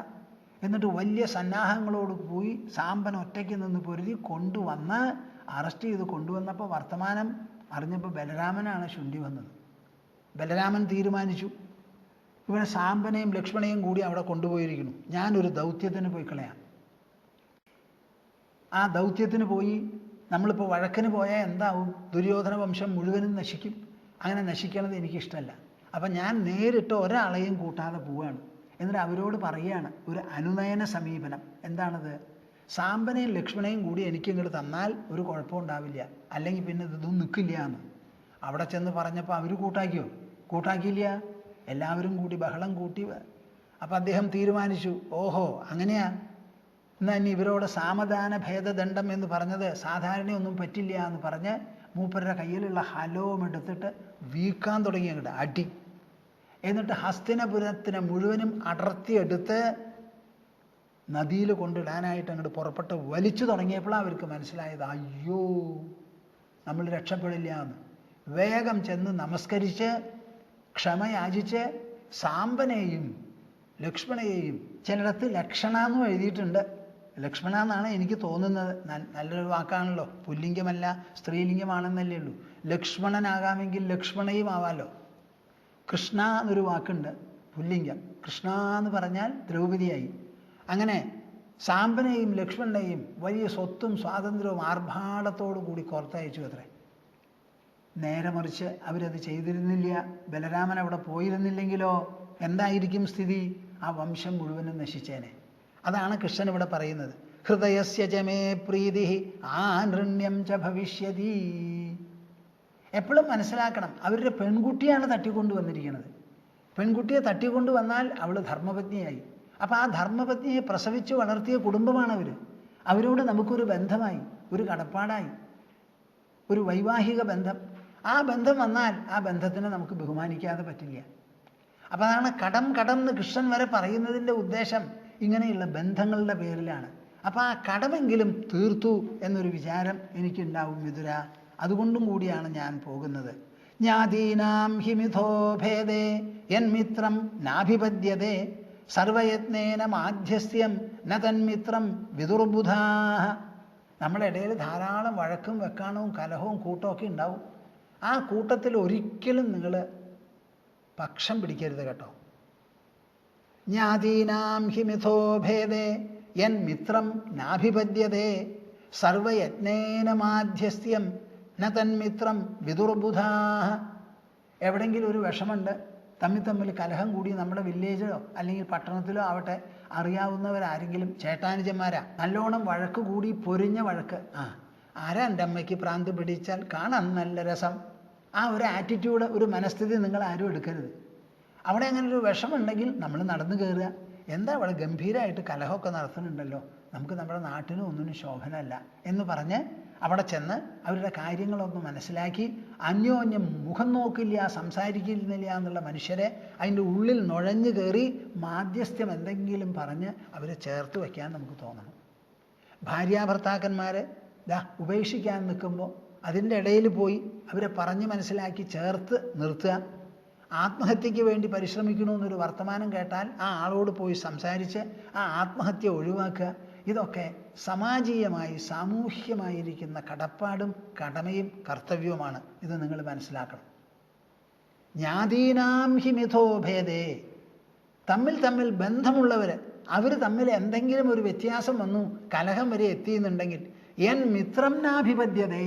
എന്നിട്ട് വലിയ സന്നാഹങ്ങളോട് പോയി സാമ്പൻ ഒറ്റയ്ക്ക് നിന്ന് പൊരുതി കൊണ്ടുവന്ന് അറസ്റ്റ് ചെയ്ത് കൊണ്ടുവന്നപ്പോൾ വർത്തമാനം അറിഞ്ഞപ്പോൾ ബലരാമനാണ് ശുണ്ഠി വന്നത്. ബലരാമൻ തീരുമാനിച്ചു, ഇവനെ സാമ്പനെയും ലക്ഷ്മണയും കൂടി അവിടെ കൊണ്ടുപോയിരിക്കുന്നു, ഞാനൊരു ദൗത്യത്തിന് പോയി കളയാം. ആ ദൗത്യത്തിന് പോയി നമ്മളിപ്പോൾ വഴക്കിന് പോയാൽ എന്താവും? ദുര്യോധന വംശം മുഴുവനും നശിക്കും. അങ്ങനെ നശിക്കണത് എനിക്കിഷ്ടമല്ല. അപ്പം ഞാൻ നേരിട്ട് ഒരാളെയും കൂട്ടാതെ പോവുകയാണ്. എന്നിട്ട് അവരോട് പറയുകയാണ് ഒരു അനുനയന സമീപനം. എന്താണത്? സാമ്പനെയും ലക്ഷ്മണയും കൂടി എനിക്കിങ്ങോട്ട് തന്നാൽ ഒരു കുഴപ്പമുണ്ടാവില്ല, അല്ലെങ്കിൽ പിന്നെ ഇതൊന്നും നിൽക്കില്ല എന്ന്. അവിടെ ചെന്ന് പറഞ്ഞപ്പോൾ അവർ കൂട്ടാക്കിയോ? കൂട്ടാക്കിയില്ല. എല്ലാവരും കൂടി ബഹളം കൂട്ടി. അപ്പം അദ്ദേഹം തീരുമാനിച്ചു, ഓഹോ അങ്ങനെയാ, എന്നാൽ ഇനി ഇവരോട് സാമദാന ഭേദദണ്ഡം എന്ന് പറഞ്ഞത് സാധാരണയൊന്നും പറ്റില്ല എന്ന് പറഞ്ഞ് മൂപ്പരുടെ കയ്യിലുള്ള ഹലവും എടുത്തിട്ട് വീക്കാൻ തുടങ്ങി അങ്ങോട്ട് അടി. എന്നിട്ട് ഹസ്തിനപുരത്തിനെ മുഴുവനും അടർത്തിയെടുത്ത് നദിയിൽ കൊണ്ടിടാനായിട്ട് അങ്ങോട്ട് പുറപ്പെട്ട് വലിച്ചു തുടങ്ങിയപ്പോഴാണ് അവർക്ക് മനസ്സിലായത്, അയ്യോ നമ്മൾ രക്ഷപ്പെടില്ല എന്ന്. വേഗം ചെന്ന് നമസ്കരിച്ച് ക്ഷമയാചിച്ച് സാമ്പനെയും ലക്ഷ്മണയെയും, ചിലയിടത്ത് ലക്ഷണ എന്നും എഴുതിയിട്ടുണ്ട്, ലക്ഷ്മണ എന്നാണ് എനിക്ക് തോന്നുന്നത്. നല്ലൊരു വാക്കാണല്ലോ, പുല്ലിംഗമല്ല സ്ത്രീലിംഗമാണെന്നല്ലേ ഉള്ളൂ. ലക്ഷ്മണനാകാമെങ്കിൽ ലക്ഷ്മണയും ആവാമല്ലോ. കൃഷ്ണ എന്നൊരു വാക്കുണ്ട് പുല്ലിംഗം, കൃഷ്ണ എന്ന് പറഞ്ഞാൽ ദ്രൗപദിയായി. അങ്ങനെ സാമ്പനെയും ലക്ഷ്മണനെയും വലിയ സ്വത്തും സ്വാതന്ത്ര്യവും ആർഭാടത്തോടു കൂടി കോർത്തയച്ചു അത്രേ. നേരെ മറിച്ച് അവരത് ചെയ്തിരുന്നില്ല, ബലരാമൻ അവിടെ പോയിരുന്നില്ലെങ്കിലോ എന്തായിരിക്കും സ്ഥിതി? ആ വംശം മുഴുവനും നശിച്ചേനെ. അതാണ് കൃഷ്ണൻ ഇവിടെ പറയുന്നത്, ഹൃദയസ്യ ച മേ പ്രീതിഃ ആനൃണ്യം ച ഭവിഷ്യതി. എപ്പോഴും മനസ്സിലാക്കണം, അവരുടെ പെൺകുട്ടിയാണ് തട്ടിക്കൊണ്ടുവന്നിരിക്കുന്നത്. പെൺകുട്ടിയെ തട്ടിക്കൊണ്ടുവന്നാൽ അവൾ ധർമ്മപത്നിയായി. അപ്പം ആ ധർമ്മപത്നിയെ പ്രസവിച്ച് വളർത്തിയ കുടുംബമാണ് അവർ. അവരോട് നമുക്കൊരു ബന്ധമായി, ഒരു കടപ്പാടായി, ഒരു വൈവാഹിക ബന്ധം. ആ ബന്ധം വന്നാൽ ആ ബന്ധത്തിനെ നമുക്ക് ബഹുമാനിക്കാതെ പറ്റില്ല. അപ്പം അതാണ് കടം എന്ന് കൃഷ്ണൻ വരെ പറയുന്നതിൻ്റെ ഉദ്ദേശം ഇങ്ങനെയുള്ള ബന്ധങ്ങളുടെ പേരിലാണ്. അപ്പം ആ കടമെങ്കിലും തീർത്തു എന്നൊരു വിചാരം എനിക്കുണ്ടാവും വിതുര. അതുകൊണ്ടും കൂടിയാണ് ഞാൻ പോകുന്നത്. ജ്ഞാതീനാം ഹിമിഥോ ഭേദേ യന്മിത്രം നാഭിപദ്യതേ സർവയത്നേന മാധ്യസ്ഥ്യം ന തന്മിത്രം വിദുർബുധാഃ. നമ്മുടെ ഇടയിൽ ധാരാളം വഴക്കും വെക്കാണവും കലഹവും കൂട്ടമൊക്കെ ഉണ്ടാവും. ആ കൂട്ടത്തിൽ ഒരിക്കലും നിങ്ങൾ പക്ഷം പിടിക്കരുത് കേട്ടോ. ജ്ഞാതീനാം ഹിമിഥോ ഭേദേ യന്മിത്രം നാഭിപദ്യതേ സർവയത്നേന മാധ്യസ്ഥ്യം ന തന്മിത്രം വിദുർബുധാഃ. എവിടെയെങ്കിലും ഒരു വിഷമുണ്ട്, തമ്മിൽ കലഹം കൂടി നമ്മുടെ വില്ലേജിലോ അല്ലെങ്കിൽ പട്ടണത്തിലോ ആവട്ടെ, അറിയാവുന്നവരാരെങ്കിലും ചേട്ടാനുജന്മാരാ നല്ലോണം വഴക്ക് കൂടി പൊരിഞ്ഞ വഴക്ക്, ആരാ എൻ്റെ അമ്മയ്ക്ക് പ്രാന്ത് പിടിച്ചാൽ കാണാൻ നല്ല രസം, ആ ഒരു ആറ്റിറ്റ്യൂഡ്, ഒരു മനസ്ഥിതി നിങ്ങൾ ആരും എടുക്കരുത്. അവിടെ അങ്ങനെ ഒരു വിഷമുണ്ടെങ്കിൽ നമ്മൾ നടന്നു കയറുക. എന്താ അവിടെ ഗംഭീരമായിട്ട് കലഹമൊക്കെ നടത്തുന്നുണ്ടല്ലോ, നമുക്ക് നമ്മുടെ നാട്ടിനും ഒന്നിനും ശോഭനമല്ല എന്ന് പറഞ്ഞ് അവിടെ ചെന്ന് അവരുടെ കാര്യങ്ങളൊന്ന് മനസ്സിലാക്കി അന്യോന്യം മുഖം നോക്കില്ല, സംസാരിക്കുന്നില്ല എന്നുള്ള മനുഷ്യരെ അതിൻ്റെ ഉള്ളിൽ നുഴഞ്ഞു കയറി മാധ്യസ്ഥ്യം എന്തെങ്കിലും പറഞ്ഞ് അവരെ ചേർത്ത് വയ്ക്കാൻ നമുക്ക് തോന്നണം. ഭാര്യാഭർത്താക്കന്മാർ ഉപേക്ഷിക്കാൻ നിൽക്കുമ്പോൾ അതിൻ്റെ ഇടയിൽ പോയി അവരെ പറഞ്ഞ് മനസ്സിലാക്കി ചേർത്ത് നിർത്തുക. ആത്മഹത്യക്ക് വേണ്ടി പരിശ്രമിക്കണമെന്നൊരു വർത്തമാനം കേട്ടാൽ ആ ആളോട് പോയി സംസാരിച്ച് ആ ആത്മഹത്യ ഒഴിവാക്കുക. ഇതൊക്കെ സമാജീയമായി സാമൂഹ്യമായിരിക്കുന്ന കടപ്പാടും കടമയും കർത്തവ്യവുമാണ്. ഇത് നിങ്ങൾ മനസ്സിലാക്കണം. ജ്ഞാതീനാം ഹി മിഥോ ഭേദേ, തമ്മിൽ ബന്ധമുള്ളവർ അവർ തമ്മിൽ എന്തെങ്കിലും ഒരു വ്യത്യാസം വന്നു, കലഹം വരെ എത്തിയെന്നുണ്ടെങ്കിൽ എൻ മിത്രം നാഭിപദ്യതേ,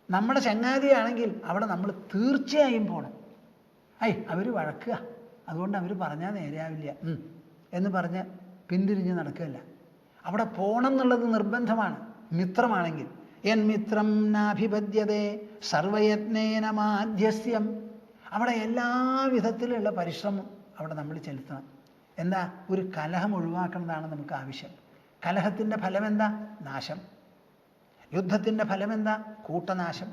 നമ്മുടെ ചങ്ങാതിയാണെങ്കിൽ അവിടെ നമ്മൾ തീർച്ചയായും പോകണം. അവർ വഴക്കുക, അതുകൊണ്ട് അവർ പറഞ്ഞാൽ നേരെയാവില്ല എന്ന് പറഞ്ഞ് പിന്തിരിഞ്ഞ് നടക്കുകയല്ല. അവിടെ പോകണം എന്നുള്ളത് നിർബന്ധമാണ്. മിത്രമാണെങ്കിൽ എൻ മിത്രം നാഭിപദ്യതേ സർവയത്നേന മാധ്യസ്യം, അവിടെ എല്ലാ വിധത്തിലുള്ള പരിശ്രമം അവിടെ നമ്മൾ ചെലുത്തണം. എന്താ? ഒരു കലഹം ഒഴിവാക്കുന്നതാണ് നമുക്ക് ആവശ്യം. കലഹത്തിൻ്റെ ഫലം എന്താ? നാശം. യുദ്ധത്തിൻ്റെ ഫലം എന്താ? കൂട്ടനാശം.